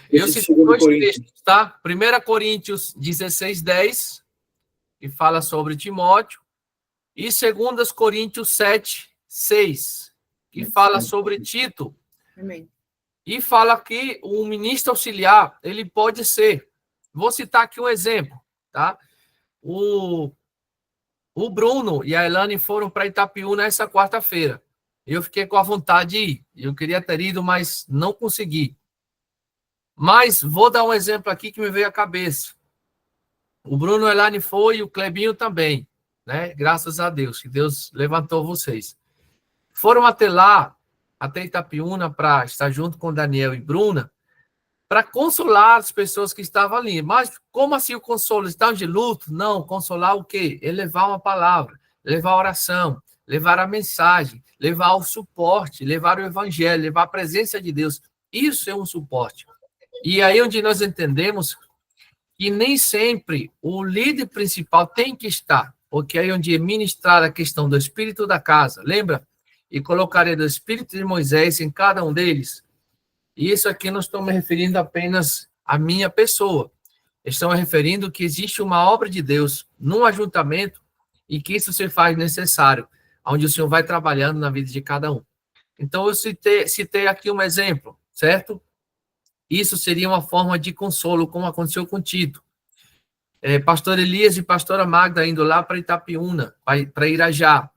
S2: Eu citei dois textos, tá? 1 Coríntios 16, 10, que fala sobre Timóteo, e 2 Coríntios 7, 6, que fala sobre Tito.
S5: Amém.
S2: E fala que o ministro auxiliar, ele pode ser. Vou citar aqui um exemplo, tá? O Bruno e a Elane foram para Itapiúna essa quarta-feira. Eu fiquei com a vontade de ir. Eu queria ter ido, mas não consegui. Mas vou dar um exemplo aqui que me veio à cabeça. O Bruno e a Elane foi e o Clebinho também, né? Graças a Deus, que Deus levantou vocês. Foram até Itapiúna, para estar junto com Daniel e Bruna, para consolar as pessoas que estavam ali. Mas como assim o consolo? Estão de luto? Não, consolar o quê? Levar uma palavra, levar a oração, levar a mensagem, levar o suporte, levar o evangelho, levar a presença de Deus. Isso é um suporte. E aí onde nós entendemos que nem sempre o líder principal tem que estar, porque aí onde é ministrar a questão do espírito da casa, lembra? E colocarei do espírito de Moisés em cada um deles. E isso aqui não estou me referindo apenas à minha pessoa. Estou me referindo que existe uma obra de Deus num ajuntamento e que isso se faz necessário, onde o Senhor vai trabalhando na vida de cada um. Então, eu citei aqui um exemplo, certo? Isso seria uma forma de consolo, como aconteceu com Tito. Pastor Elias e pastora Magda indo lá para Itapiúna, para Irajá,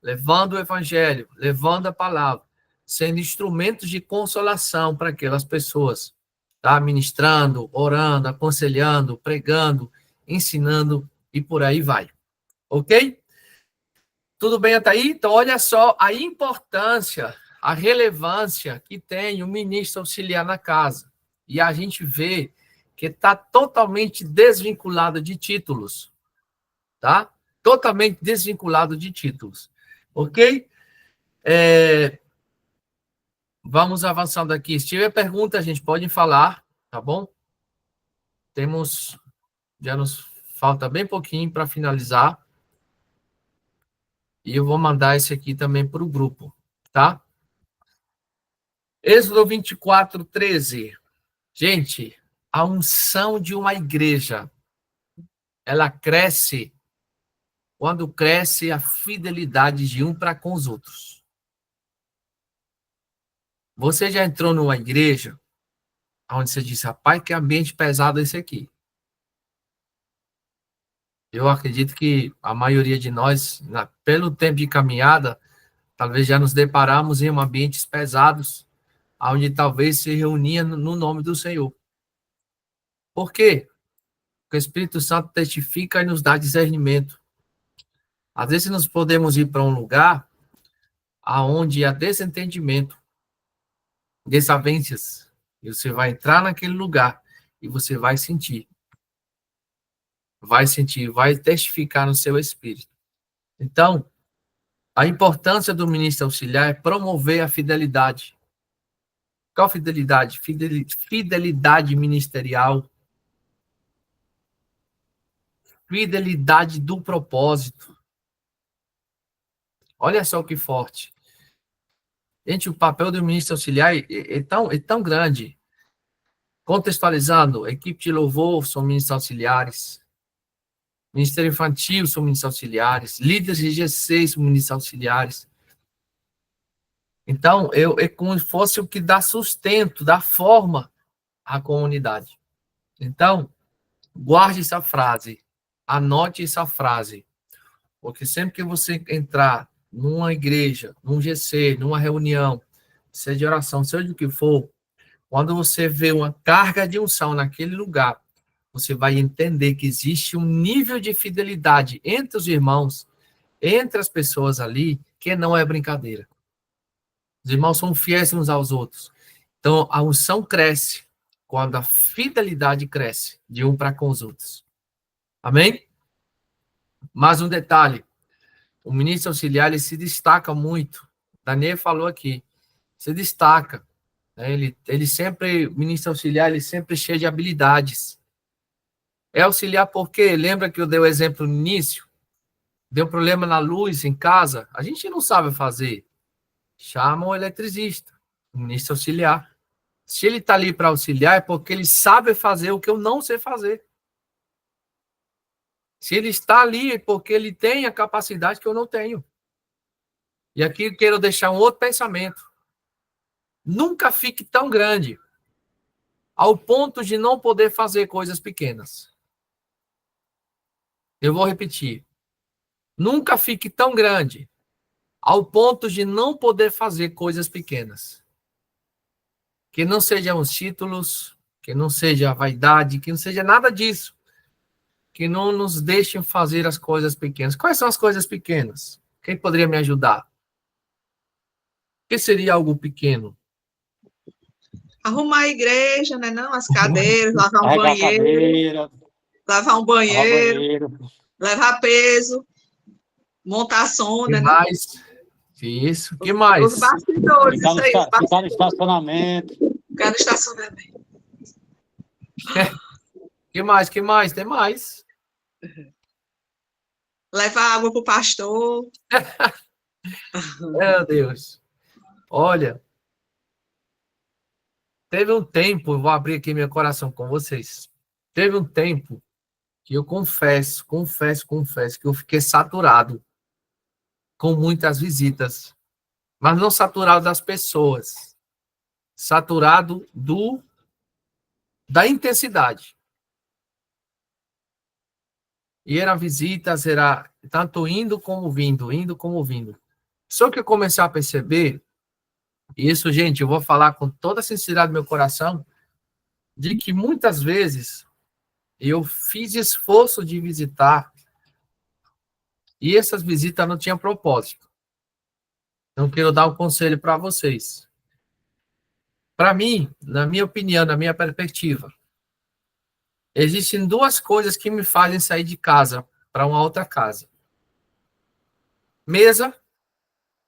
S2: levando o evangelho, levando a palavra, sendo instrumentos de consolação para aquelas pessoas, tá? Ministrando, orando, aconselhando, pregando, ensinando e por aí vai. Ok? Tudo bem até aí? Então, olha só a importância, a relevância que tem o ministro auxiliar na casa. E a gente vê que está totalmente desvinculado de títulos, tá? Totalmente desvinculado de títulos, ok? Vamos avançando aqui. Se tiver pergunta, a gente pode falar, tá bom? Já nos falta bem pouquinho para finalizar. E eu vou mandar esse aqui também para o grupo, tá? Êxodo 24, 13. Gente, a unção de uma igreja, ela cresce quando cresce a fidelidade de um para com os outros. Você já entrou numa igreja onde você disse, rapaz, que ambiente pesado esse aqui. Eu acredito que a maioria de nós, pelo tempo de caminhada, talvez já nos deparamos em ambientes pesados, onde talvez se reunia no nome do Senhor. Por quê? Porque o Espírito Santo testifica e nos dá discernimento. Às vezes nós podemos ir para um lugar onde há desentendimento, desavenças, e você vai entrar naquele lugar e você vai sentir, vai testificar no seu espírito. Então, a importância do ministro auxiliar é promover a fidelidade. Qual fidelidade? Fidelidade ministerial. Fidelidade do propósito. Olha só que forte. Gente, o papel do ministro auxiliar é tão grande. Contextualizando, equipe de louvor são ministros auxiliares. Ministério infantil são ministros auxiliares. Líderes de G6 são ministros auxiliares. Então, é como se fosse o que dá sustento, dá forma à comunidade. Então, guarde essa frase. Anote essa frase. Porque sempre que você entrar numa igreja, num GC, numa reunião, seja de oração, seja do que for, quando você vê uma carga de unção naquele lugar, você vai entender que existe um nível de fidelidade entre os irmãos, entre as pessoas ali, que não é brincadeira. Os irmãos são fiéis uns aos outros. Então, a unção cresce quando a fidelidade cresce de um para com os outros. Amém? Mais um detalhe. O ministro auxiliar, ele se destaca muito. Daniel falou aqui. Se destaca. Ele sempre, o ministro auxiliar, ele sempre cheio de habilidades. É auxiliar porque, lembra que eu dei o exemplo no início? Deu problema na luz em casa, a gente não sabe fazer. Chama o eletricista, o ministro auxiliar. Se ele está ali para auxiliar, é porque ele sabe fazer o que eu não sei fazer. Se ele está ali, é porque ele tem a capacidade que eu não tenho. E aqui eu quero deixar um outro pensamento. Nunca fique tão grande ao ponto de não poder fazer coisas pequenas. Eu vou repetir. Nunca fique tão grande ao ponto de não poder fazer coisas pequenas. Que não sejam os títulos, que não seja a vaidade, que não seja nada disso. Que não nos deixem fazer as coisas pequenas. Quais são as coisas pequenas? Quem poderia me ajudar? O que seria algo pequeno?
S4: Arrumar a igreja, né? Não, as cadeiras, lavar um
S3: Carregar a
S4: banheiro,
S3: cadeira,
S4: lavar um
S3: lavar
S4: banheiro,
S3: banheiro.
S4: levar peso, montar som,
S2: O que
S4: né? Não?
S2: mais? Isso. O que mais?
S4: Os bastidores,
S3: Ficar
S4: isso aí, os
S3: ficar no
S4: bastidores.
S3: estacionamento.
S4: Ficar no estacionamento.
S2: O que mais? Que mais? Tem mais.
S4: Levar água para o pastor.
S2: Meu Deus. Olha, teve um tempo, eu vou abrir aqui meu coração com vocês. Teve um tempo que eu confesso que eu fiquei saturado com muitas visitas, mas não saturado das pessoas, saturado da intensidade. E eram visitas, era tanto indo como vindo, indo como vindo. Só que eu comecei a perceber, e isso, gente, eu vou falar com toda a sinceridade do meu coração, de que muitas vezes eu fiz esforço de visitar e essas visitas não tinham propósito. Então, quero dar um conselho para vocês. Para mim, na minha opinião, na minha perspectiva, existem duas coisas que me fazem sair de casa para uma outra casa. Mesa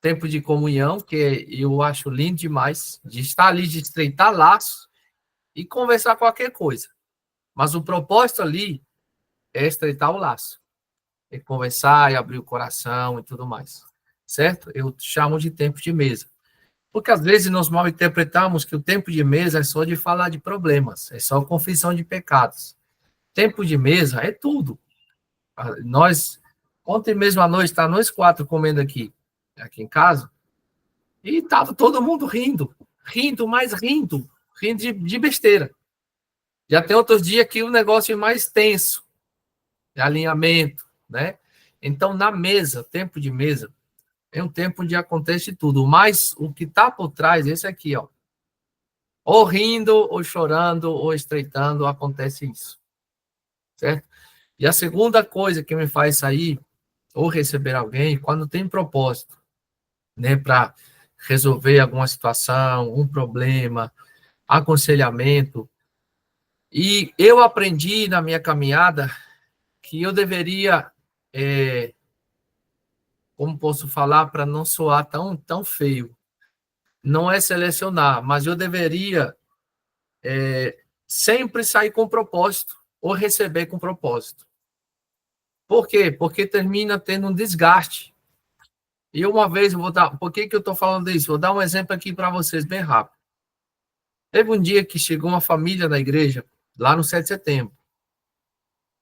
S2: tempo de comunhão, que eu acho lindo demais, de estar ali, de estreitar laços e conversar qualquer coisa. Mas o propósito ali é estreitar o laço, é conversar e abrir o coração e tudo mais, certo? Eu chamo de tempo de mesa. Porque às vezes nós mal interpretamos que o tempo de mesa é só de falar de problemas, é só confissão de pecados. Tempo de mesa é tudo. Nós, ontem mesmo à noite, tá nós 4 comendo aqui em casa, e tava todo mundo rindo, rindo de besteira. Já tem outros dias que o negócio é mais tenso, de alinhamento, né? Então, na mesa, tempo de mesa, é um tempo onde acontece tudo, mas o que está por trás, esse aqui, ó, ou rindo, ou chorando, ou estreitando, acontece isso, certo? E a segunda coisa que me faz sair, ou receber alguém, quando tem propósito, né, para resolver alguma situação, um problema, aconselhamento. E eu aprendi na minha caminhada que eu deveria, como posso falar para não soar tão feio, não é selecionar, mas eu deveria sempre sair com propósito ou receber com propósito. Por quê? Porque termina tendo um desgaste. E uma vez eu vou dar. Por que eu estou falando isso? Vou dar um exemplo aqui para vocês bem rápido. Teve um dia que chegou uma família na igreja, lá no 7 de setembro.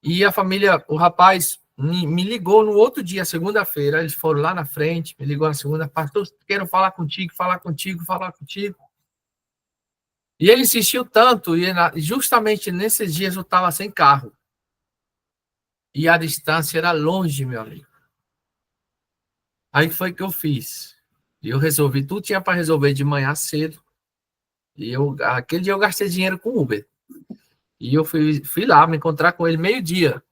S2: E a família, o rapaz me ligou no outro dia, segunda-feira. Eles foram lá na frente, me ligou na segunda, pastor, quero falar contigo. E ele insistiu tanto, e justamente nesses dias eu estava sem carro. E a distância era longe, meu amigo. Aí foi que eu fiz. Eu resolvi, tudo tinha para resolver de manhã cedo. E aquele dia eu gastei dinheiro com Uber. E eu fui lá me encontrar com ele meio-dia.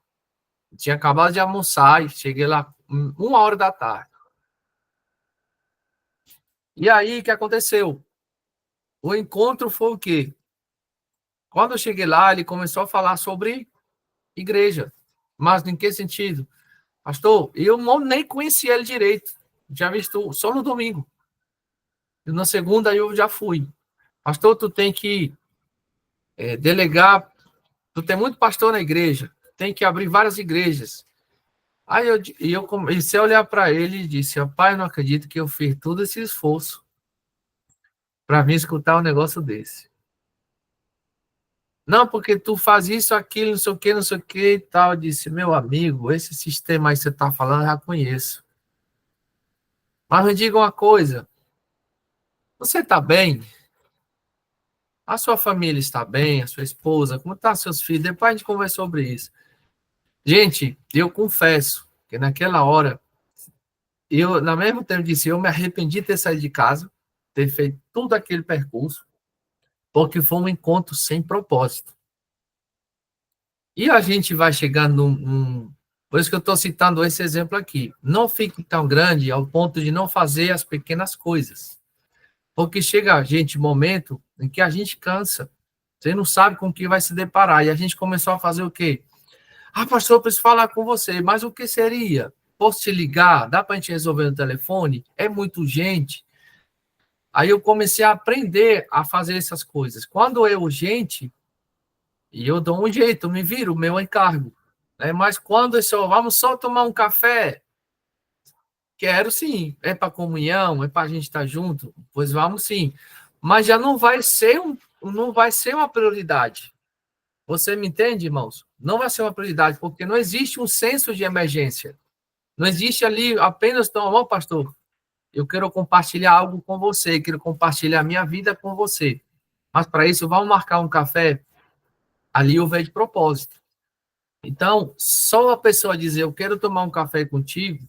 S2: Tinha acabado de almoçar e cheguei lá 1h da tarde. E aí, o que aconteceu? O encontro foi o quê? Quando eu cheguei lá, ele começou a falar sobre igreja. Mas em que sentido? Pastor, eu nem conhecia ele direito. Já visto só no domingo. E na segunda eu já fui. Pastor, tu tem que delegar. Tu tem muito pastor na igreja. Tem que abrir várias igrejas. Aí eu comecei a olhar para ele e disse, pai, eu não acredito que eu fiz todo esse esforço para vir escutar um negócio desse. Não, porque tu faz isso, aquilo, não sei o que e tal. Eu disse, meu amigo, esse sistema aí que você está falando, eu já conheço. Mas me diga uma coisa, você está bem? A sua família está bem? A sua esposa? Como estão seus filhos? Depois a gente conversa sobre isso. Gente, eu confesso que naquela hora, eu, na mesmo tempo, disse, eu me arrependi de ter saído de casa, ter feito todo aquele percurso, porque foi um encontro sem propósito. E a gente vai chegando por isso que eu estou citando esse exemplo aqui. Não fique tão grande ao ponto de não fazer as pequenas coisas. Porque chega momento em que a gente cansa. Você não sabe com o que vai se deparar. E a gente começou a fazer o quê? Ah, pastor, eu preciso falar com você. Mas o que seria? Posso te ligar? Dá para a gente resolver no telefone? É muito urgente. Aí eu comecei a aprender a fazer essas coisas. Quando é urgente, e eu dou um jeito, me viro, o meu encargo. Né? Mas quando é só, vamos só tomar um café, quero sim, é para comunhão, é para a gente estar junto, pois vamos sim. Mas já não vai ser uma prioridade. Você me entende, irmãos? Não vai ser uma prioridade, porque não existe um senso de emergência. Não existe ali apenas, não, pastor, eu quero compartilhar algo com você, quero compartilhar minha vida com você. Mas para isso, vamos marcar um café? Ali eu vejo de propósito. Então, só a pessoa dizer, eu quero tomar um café contigo,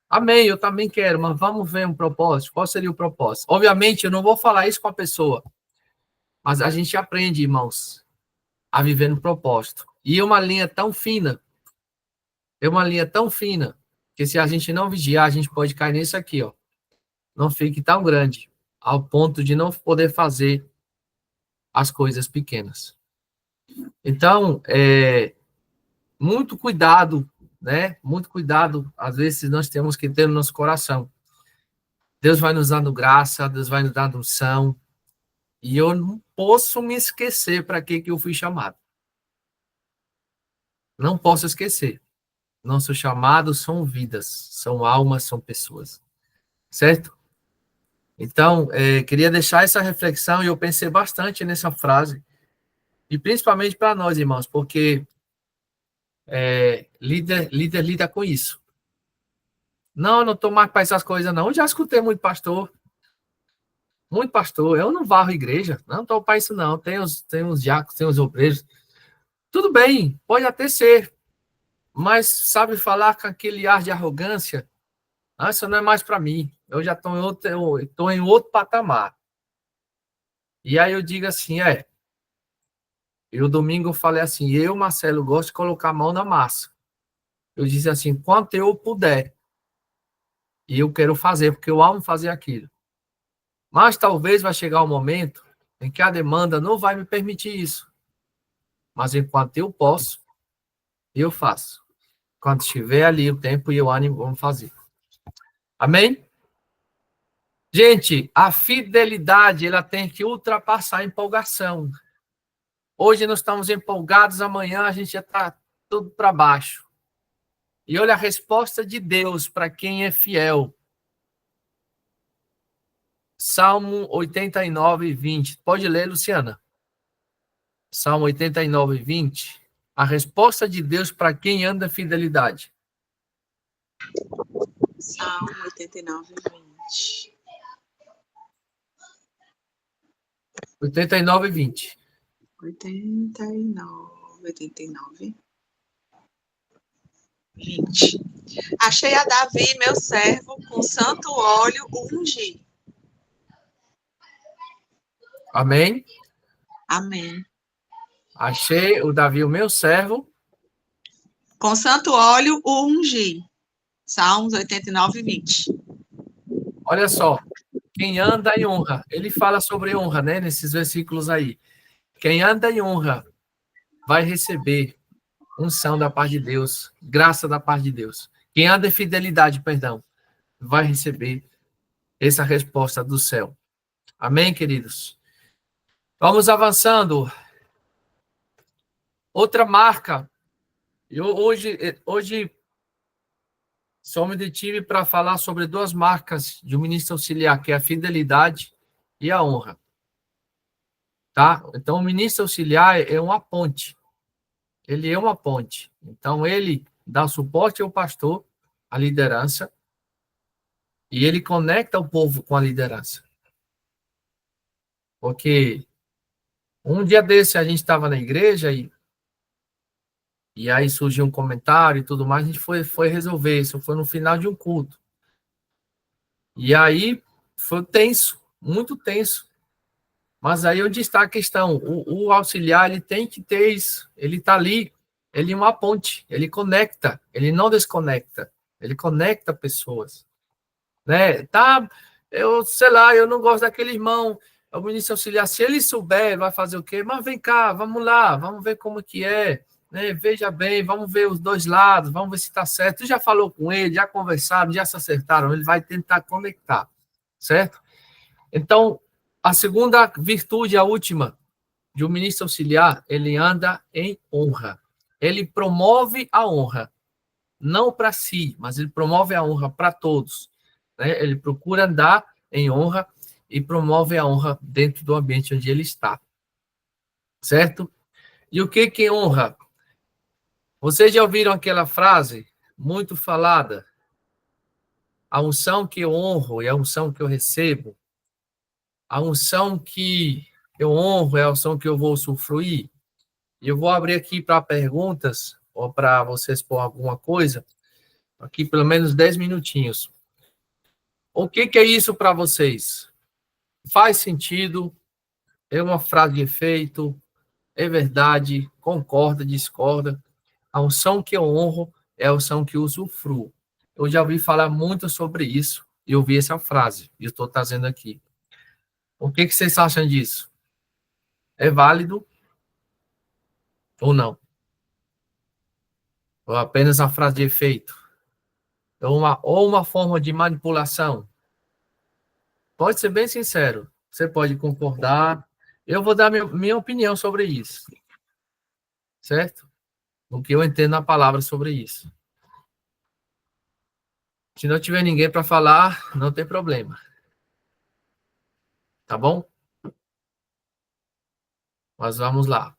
S2: amém, eu também quero, mas vamos ver um propósito. Qual seria o propósito? Obviamente, eu não vou falar isso com a pessoa, mas a gente aprende, irmãos, a viver no propósito. E é uma linha tão fina, que se a gente não vigiar, a gente pode cair nisso aqui, ó. Não fique tão grande, ao ponto de não poder fazer as coisas pequenas. Então, muito cuidado, né? Muito cuidado, às vezes nós temos que ter no nosso coração. Deus vai nos dando graça, Deus vai nos dando unção. E eu não posso me esquecer para que eu fui chamado. Não posso esquecer. Nossos chamados são vidas, são almas, são pessoas. Certo? Então, queria deixar essa reflexão e eu pensei bastante nessa frase. E principalmente para nós, irmãos, porque líder lida com isso. Não, eu não estou mais para essas coisas, não. Eu já escutei muito pastor. Eu não varro a igreja. Não estou para isso, não. Tem os diáconos, tem os obreiros. Tudo bem, pode até ser. Mas sabe falar com aquele ar de arrogância? Ah, isso não é mais para mim. Eu já estou em outro patamar. E aí eu digo assim, E o domingo eu falei assim, eu, Marcelo, gosto de colocar a mão na massa. Eu disse assim, quanto eu puder. E eu quero fazer, porque eu amo fazer aquilo. Mas talvez vai chegar um momento em que a demanda não vai me permitir isso. Mas enquanto eu posso, eu faço. Quando estiver ali o tempo e o ânimo, vamos fazer. Amém? Gente, a fidelidade, ela tem que ultrapassar a empolgação. Hoje nós estamos empolgados, amanhã a gente já está tudo para baixo. E olha a resposta de Deus para quem é fiel. Salmo 89, 20. Pode ler, Luciana. Salmo 89, 20. A resposta de Deus para quem anda em fidelidade.
S4: Salmo 89, 20.
S2: 89, 20.
S4: 89, 20. Achei a Davi, meu servo, com santo óleo ungi.
S2: Amém?
S4: Amém.
S2: Achei o Davi, o meu servo.
S4: Com santo óleo o ungi. Salmos 89, 20.
S2: Olha só. Quem anda em honra. Ele fala sobre honra, né? Nesses versículos aí. Quem anda em honra vai receber unção da parte de Deus, graça da parte de Deus. Quem anda em fidelidade, perdão, vai receber essa resposta do céu. Amém, queridos? Vamos avançando. Outra marca. Hoje só me detive para falar sobre duas marcas de um ministro auxiliar, que é a fidelidade e a honra. Tá? Então, o ministro auxiliar é uma ponte. Ele é uma ponte. Então, ele dá suporte ao pastor, à liderança, e ele conecta o povo com a liderança. Porque um dia desse a gente estava na igreja e aí surgiu um comentário e tudo mais, a gente foi resolver. Isso foi no final de um culto. E aí foi tenso, muito tenso. Mas aí onde está a questão? O auxiliar, ele tem que ter isso. Ele está ali, ele é uma ponte, ele conecta, ele não desconecta. Ele conecta pessoas. Né? Tá, sei lá, eu não gosto daquele irmão, o ministro auxiliar, se ele souber, vai fazer o quê? Mas vem cá, vamos lá, vamos ver como que é. Né? Veja bem, vamos ver os dois lados, vamos ver se está certo. Tu já falou com ele, já conversaram, já se acertaram, ele vai tentar conectar. Certo? Então, a segunda virtude, a última, de um ministro auxiliar, ele anda em honra. Ele promove a honra, não para si, mas ele promove a honra para todos. Né? Ele procura andar em honra e promove a honra dentro do ambiente onde ele está. Certo? E o que é honra? Vocês já ouviram aquela frase muito falada? A unção que eu honro é a unção que eu recebo. A unção que eu honro é a unção que eu vou usufruir. E eu vou abrir aqui para perguntas, ou para vocês pôr alguma coisa, aqui pelo menos 10 minutinhos. O que é isso para vocês? Faz sentido? É uma frase de efeito? É verdade? Concorda, discorda? A unção que eu honro é a unção que eu usufruo. Eu já ouvi falar muito sobre isso, e eu vi essa frase, e eu estou trazendo aqui. O que vocês acham disso? É válido ou não? Ou apenas uma frase de efeito? Ou uma forma de manipulação? Pode ser bem sincero. Você pode concordar. Eu vou dar minha opinião sobre isso. Certo? O que eu entendo na palavra sobre isso. Se não tiver ninguém para falar, não tem problema. Tá bom? Mas vamos lá.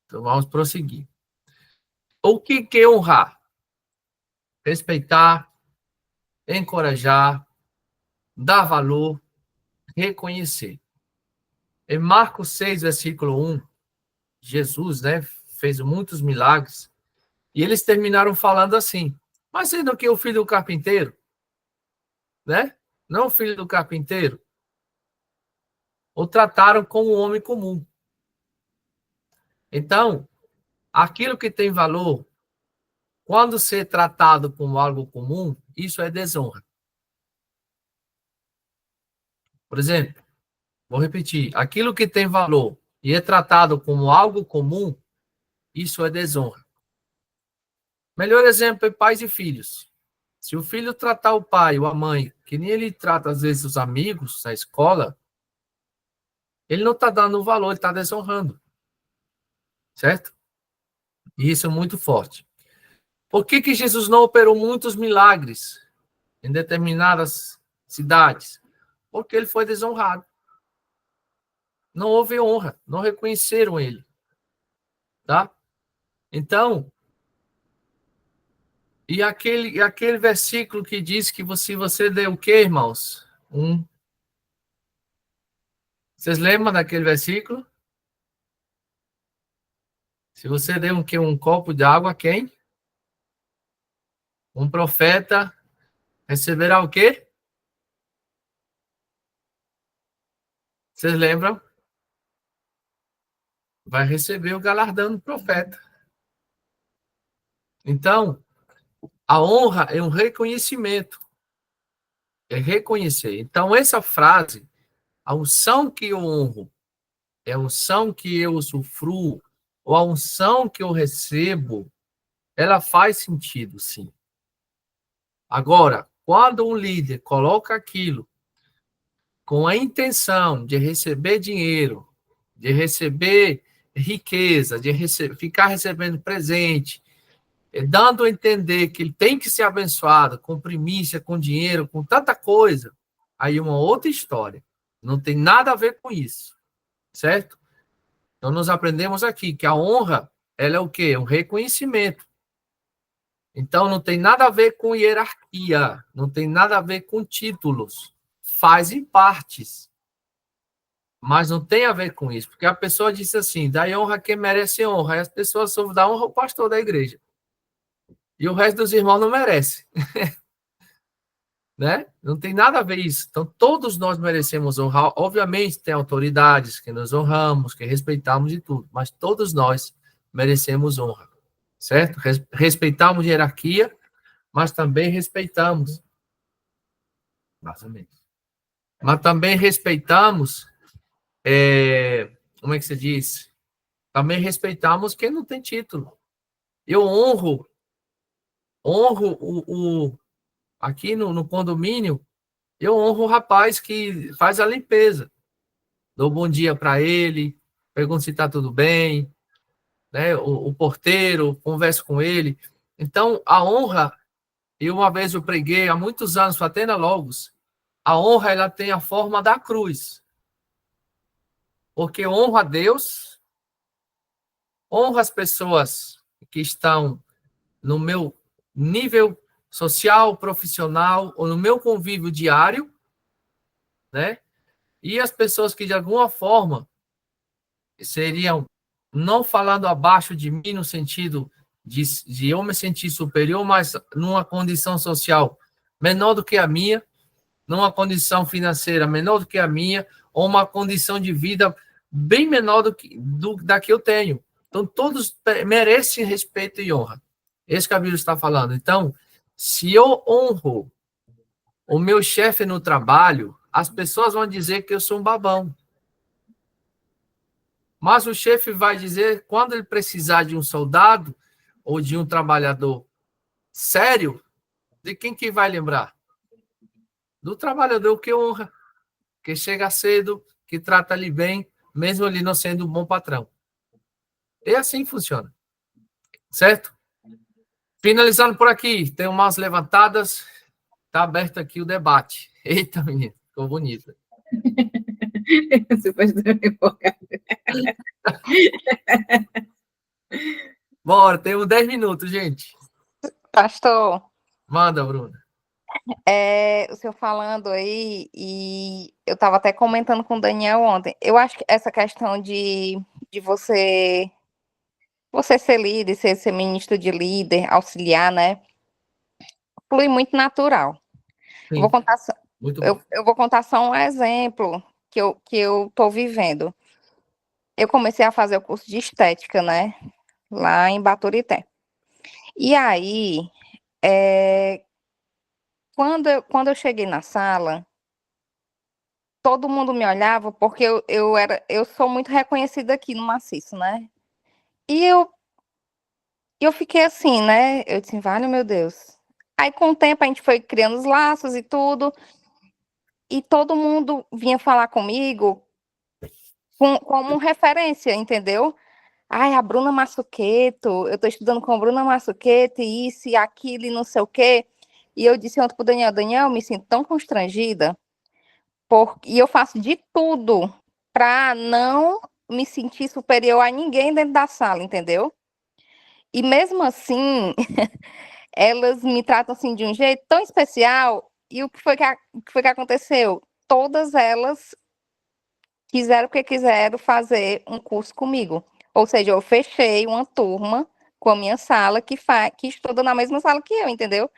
S2: Então vamos prosseguir. O que é honrar? Respeitar, encorajar, dar valor, reconhecer. Em Marcos 6, versículo 1, Jesus, né, fez muitos milagres, e eles terminaram falando assim: mas sendo que o filho do carpinteiro, né? Não o filho do carpinteiro, o trataram como um homem comum. Então, aquilo que tem valor, quando ser tratado como algo comum, isso é desonra. Por exemplo, vou repetir, aquilo que tem valor e é tratado como algo comum, isso é desonra. Melhor exemplo é pais e filhos. Se o filho tratar o pai ou a mãe, que nem ele trata às vezes os amigos na escola, ele não está dando valor, ele está desonrando. Certo? E isso é muito forte. Por que Jesus não operou muitos milagres em determinadas cidades? Porque ele foi desonrado. Não houve honra, não reconheceram ele. Tá? Então, e aquele versículo que diz que você deu o quê, irmãos? Vocês lembram daquele versículo? Se você der um copo de água a quem? Um profeta receberá o quê? Vocês lembram? Vai receber o galardão do profeta. Então, a honra é um reconhecimento. É reconhecer. Então, essa frase, a unção que eu honro, é a unção que eu usufruo, ou a unção que eu recebo, ela faz sentido, sim. Agora, quando um líder coloca aquilo com a intenção de receber dinheiro, de receber riqueza, de ficar recebendo presente, dando a entender que ele tem que ser abençoado com primícia, com dinheiro, com tanta coisa, aí é uma outra história. Não tem nada a ver com isso, certo? Então, nós aprendemos aqui que a honra, ela é o quê? Um reconhecimento. Então, não tem nada a ver com hierarquia, não tem nada a ver com títulos. Fazem partes, mas não tem a ver com isso, porque a pessoa disse assim, dá honra a quem merece honra, e as pessoas só dão honra ao pastor da igreja. E o resto dos irmãos não merece. Né? Não tem nada a ver isso. Então, todos nós merecemos honrar. Obviamente, tem autoridades que nós honramos, que respeitamos e tudo, mas todos nós merecemos honra, certo? Respeitamos hierarquia, mas também respeitamos. Mas também respeitamos, como é que se diz? Também respeitamos quem não tem título. Eu honro aqui no condomínio, eu honro o rapaz que faz a limpeza. Dou bom dia para ele, pergunto se está tudo bem, né? O porteiro, converso com ele. Então, a honra, e uma vez eu preguei, há muitos anos, para Atena Logos, a honra ela tem a forma da cruz. Porque honra a Deus, honra as pessoas que estão no meu nível social, profissional, ou no meu convívio diário, né? E as pessoas que, de alguma forma, seriam, não falando abaixo de mim, no sentido de eu me sentir superior, mas numa condição social menor do que a minha, numa condição financeira menor do que a minha, ou uma condição de vida bem menor da que eu tenho. Então, todos merecem respeito e honra. Esse que a Bíblia está falando. Então, se eu honro o meu chefe no trabalho, as pessoas vão dizer que eu sou um babão. Mas o chefe vai dizer, quando ele precisar de um soldado ou de um trabalhador sério, de quem que vai lembrar? Do trabalhador que honra. que chega cedo, que trata ele bem, mesmo ele não sendo um bom patrão. E assim funciona. Certo? Finalizando por aqui, tenho mãos levantadas, está aberto aqui o debate. Eita, menino, ficou bonito. Bora, temos 10 minutos, gente.
S6: Pastor,
S2: Manda, Bruna.
S6: o senhor falando aí, e eu estava até comentando com o Daniel ontem, eu acho que essa questão de você ser líder, ser ministro de líder, auxiliar, né, flui muito natural.
S2: Sim,
S6: Eu vou contar,
S2: muito bom.
S6: eu vou contar só um exemplo que eu estou vivendo. Eu comecei a fazer o curso de estética, né, lá em Baturité. E aí, quando eu cheguei na sala, todo mundo me olhava porque eu sou muito reconhecida aqui no Maciço, né? E eu fiquei assim, né? Eu disse, vale, meu Deus. Aí, com o tempo, a gente foi criando os laços e tudo, e todo mundo vinha falar comigo como referência, entendeu? Ai, a Bruna Massuqueto, eu tô estudando com a Bruna Massuqueto, e isso e aquilo, e não sei o quê. E eu disse ontem pro Daniel, me sinto tão constrangida, e eu faço de tudo para não me sentir superior a ninguém dentro da sala, entendeu? E mesmo assim, elas me tratam assim de um jeito tão especial, e o que foi que aconteceu? Todas elas quiseram porque quiseram fazer um curso comigo. Ou seja, eu fechei uma turma com a minha sala que estuda na mesma sala que eu, entendeu?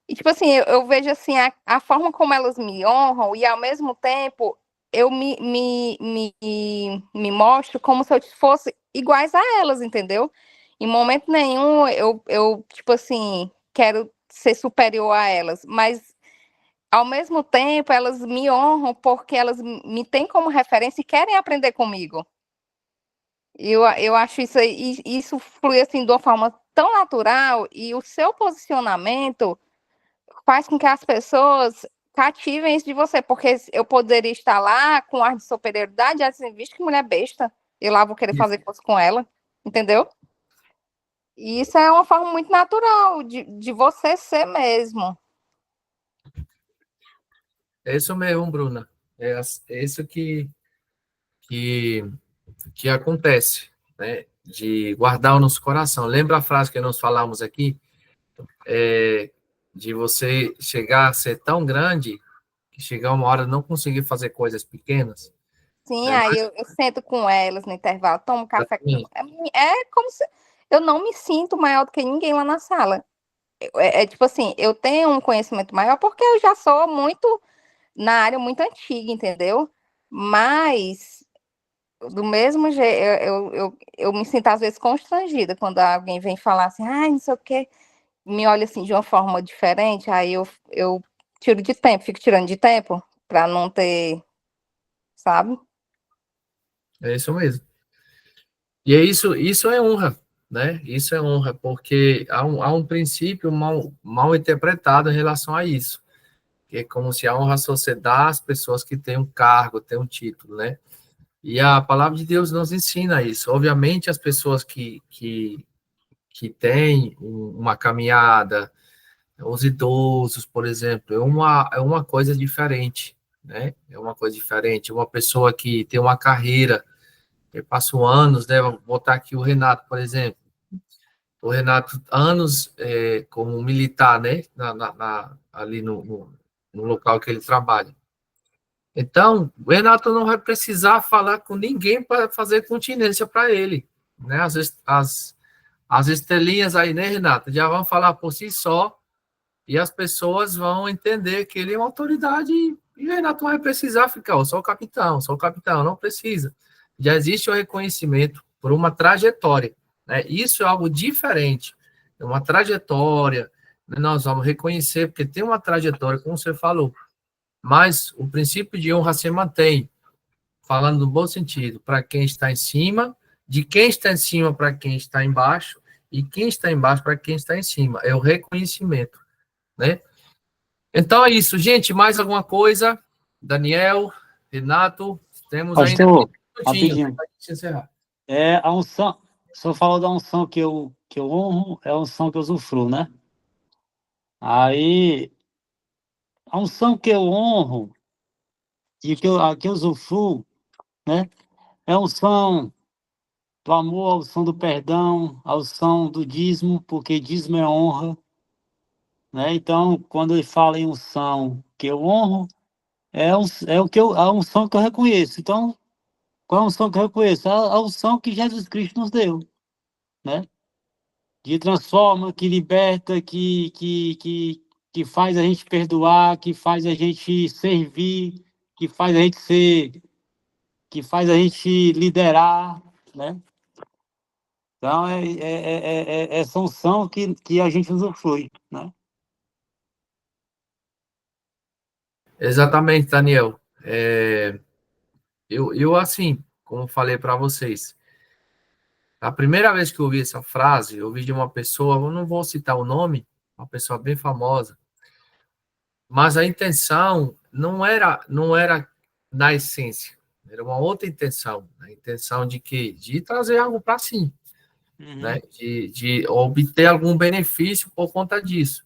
S6: E, tipo assim, eu vejo assim, a forma como elas me honram, e ao mesmo tempo eu me mostro como se eu fosse iguais a elas, entendeu? Em momento nenhum eu tipo assim, quero ser superior a elas, mas ao mesmo tempo elas me honram porque elas me têm como referência e querem aprender comigo. Eu acho isso flui assim de uma forma tão natural, e o seu posicionamento faz com que as pessoas cativem isso de você, porque eu poderia estar lá com ar de superioridade, assim, vixe, que mulher besta, eu lá vou querer fazer coisa com ela, entendeu? E isso é uma forma muito natural de você ser mesmo.
S2: É isso mesmo, Bruna. É isso que acontece, né? De guardar o nosso coração. Lembra a frase que nós falamos aqui? De você chegar a ser tão grande que chegar uma hora não conseguir fazer coisas pequenas.
S6: Sim, aí eu sento com elas no intervalo, tomo café. É como se eu não me sinto maior do que ninguém lá na sala. Tipo assim, eu tenho um conhecimento maior porque eu já sou muito na área muito antiga, entendeu? Mas do mesmo jeito, eu me sinto às vezes constrangida quando alguém vem falar assim, ai, não sei o quê, me olha assim de uma forma diferente, aí eu tiro de tempo, fico tirando de tempo para não ter, sabe?
S2: É isso mesmo. E é isso é honra, né? Isso é honra, porque há um princípio mal interpretado em relação a isso, que é como se a honra fosse dar às pessoas que têm um cargo, têm um título, né? E a palavra de Deus nos ensina isso. Obviamente, as pessoas que têm uma caminhada, os idosos, por exemplo, é uma coisa diferente, né? É uma coisa diferente. Uma pessoa que tem uma carreira, eu passo anos, né? Vou botar aqui o Renato, por exemplo. O Renato, anos como militar, né? Ali no local que ele trabalha. Então, o Renato não vai precisar falar com ninguém para fazer continência para ele, né? As estrelinhas aí, né, Renato, já vão falar por si só, e as pessoas vão entender que ele é uma autoridade, e o Renato não vai precisar ficar, eu sou o capitão, não precisa. Já existe o reconhecimento por uma trajetória, né? Isso é algo diferente, é uma trajetória, né? Nós vamos reconhecer, porque tem uma trajetória, como você falou, mas o princípio de honra se mantém, falando no bom sentido, para quem está em cima, de quem está em cima para quem está embaixo, e quem está embaixo para quem está em cima. É o reconhecimento, né? Então é isso, gente. Mais alguma coisa? Daniel, Renato, temos ainda
S3: Pastor,
S2: 20 minutinhos
S3: rapidinho.
S2: para a gente encerrar.
S3: A unção, o senhor falou da unção que eu honro, é a unção que eu usufruo, né? Aí, a unção que eu honro e a que eu usufruo, né? É a unção do amor, a unção do perdão, a unção do dízimo, porque dízimo é honra, né? Então, quando ele fala em unção que eu honro, é a unção que eu reconheço. Então, qual é a unção que eu reconheço? A unção que Jesus Cristo nos deu, né? Que transforma, que liberta, que faz a gente perdoar, que faz a gente servir, que faz a gente ser, que faz a gente liderar, né? Então, essa unção que a gente usufrui, né?
S2: Exatamente, Daniel. Eu assim, como falei para vocês, a primeira vez que eu ouvi essa frase, eu ouvi de uma pessoa, eu não vou citar o nome, uma pessoa bem famosa, mas a intenção não era na essência, era uma outra intenção, a intenção de quê? De trazer algo para si, né? De obter algum benefício por conta disso.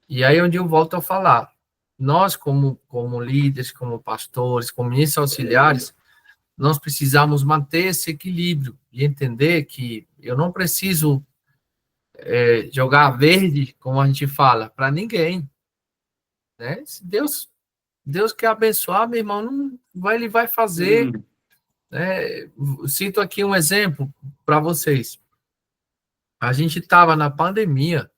S2: E aí onde eu volto a falar, nós como líderes, como pastores, como ministros auxiliares, nós precisamos manter esse equilíbrio e entender que eu não preciso jogar verde, como a gente fala, para ninguém, né? Se Deus quer abençoar, meu irmão, ele vai fazer. Né? Cito aqui um exemplo para vocês. A gente estava na pandemia,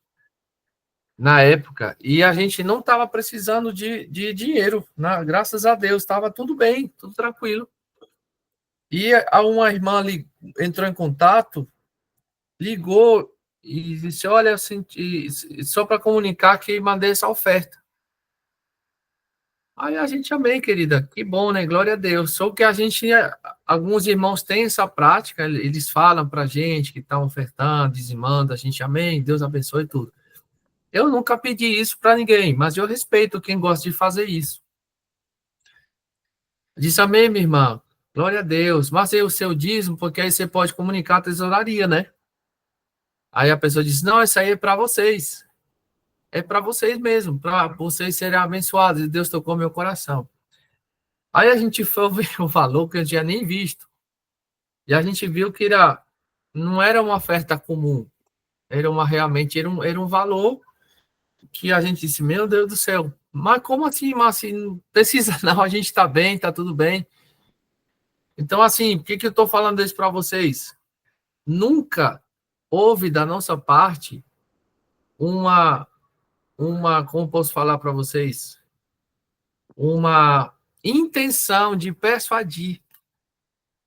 S2: na época, e a gente não estava precisando de dinheiro, né? Graças a Deus, estava tudo bem, tudo tranquilo. E uma irmã ali entrou em contato, ligou e disse, olha, eu senti, só para comunicar que mandei essa oferta. Aí a gente, amém, querida, que bom, né, glória a Deus. Só que alguns irmãos têm essa prática, eles falam para a gente que estão ofertando, dizimando, a gente, amém, Deus abençoe tudo. Eu nunca pedi isso para ninguém, mas eu respeito quem gosta de fazer isso. Eu disse, amém, minha irmã, glória a Deus. Mas aí o seu dízimo, porque aí você pode comunicar a tesouraria, né? Aí a pessoa disse, não, isso aí é para vocês. É para vocês mesmo, para vocês serem abençoados. E Deus tocou meu coração. Aí a gente foi ver o valor que eu não tinha nem visto. E a gente viu que não era uma oferta comum. Realmente era um valor que a gente disse, meu Deus do céu. Mas como assim, Márcio? Não precisa não, a gente está bem, está tudo bem. Então, assim, por que eu estou falando isso para vocês? Nunca houve da nossa parte como posso falar para vocês? Uma intenção de persuadir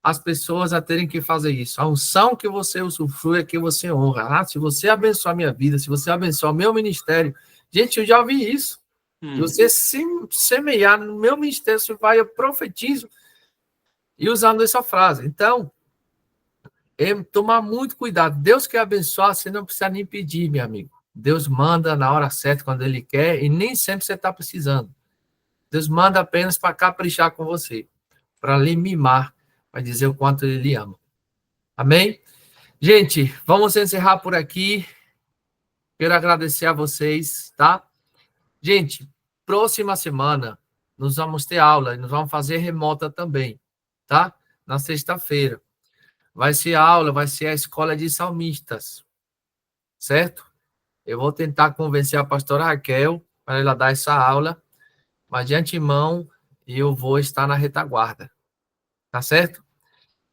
S2: as pessoas a terem que fazer isso. A unção que você usufrui é que você honra. Se você abençoar a minha vida, se você abençoar o meu ministério, gente, eu já ouvi isso. Se você semear no meu ministério, você vai, eu profetizo, e usando essa frase. Então, tomar muito cuidado. Deus quer abençoar, você não precisa nem pedir, meu amigo. Deus manda na hora certa, quando Ele quer, e nem sempre você está precisando. Deus manda apenas para caprichar com você, para lhe mimar, para dizer o quanto Ele lhe ama. Amém? Gente, vamos encerrar por aqui. Quero agradecer a vocês, tá? Gente, próxima semana nós vamos ter aula, e nós vamos fazer remota também, tá? Na sexta-feira. Vai ser aula, vai ser a escola de salmistas, certo? Eu vou tentar convencer a pastora Raquel para ela dar essa aula, mas de antemão eu vou estar na retaguarda, tá certo?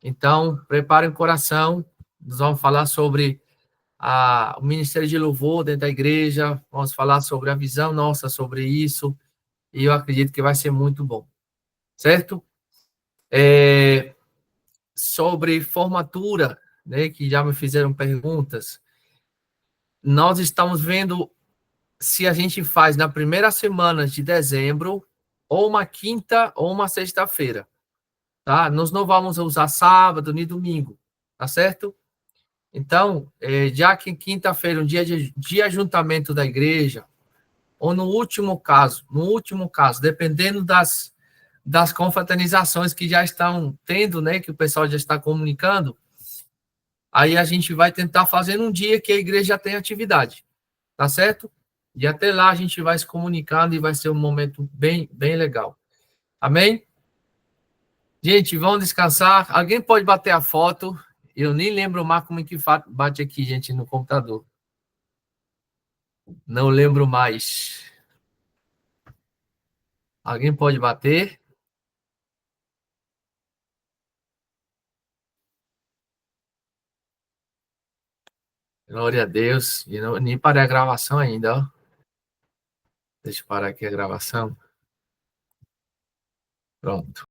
S2: Então, preparem o coração, nós vamos falar sobre o Ministério de Louvor dentro da igreja, vamos falar sobre a visão nossa sobre isso, e eu acredito que vai ser muito bom, certo? Sobre formatura, né, que já me fizeram perguntas, nós estamos vendo se a gente faz na primeira semana de dezembro, ou uma quinta ou uma sexta-feira, tá? Nós não vamos usar sábado nem domingo, tá certo? Então, já que quinta-feira, um dia de ajuntamento da igreja, ou no último caso, dependendo das confraternizações que já estão tendo, né, que o pessoal já está comunicando, aí a gente vai tentar fazer um dia que a igreja já tem atividade, tá certo? E até lá a gente vai se comunicando e vai ser um momento bem, bem legal. Amém? Gente, vamos descansar. Alguém pode bater a foto? Eu nem lembro mais como é que bate aqui, gente, no computador. Não lembro mais. Alguém pode bater? Glória a Deus. E não, nem parei a gravação ainda, ó. Deixa eu parar aqui a gravação. Pronto.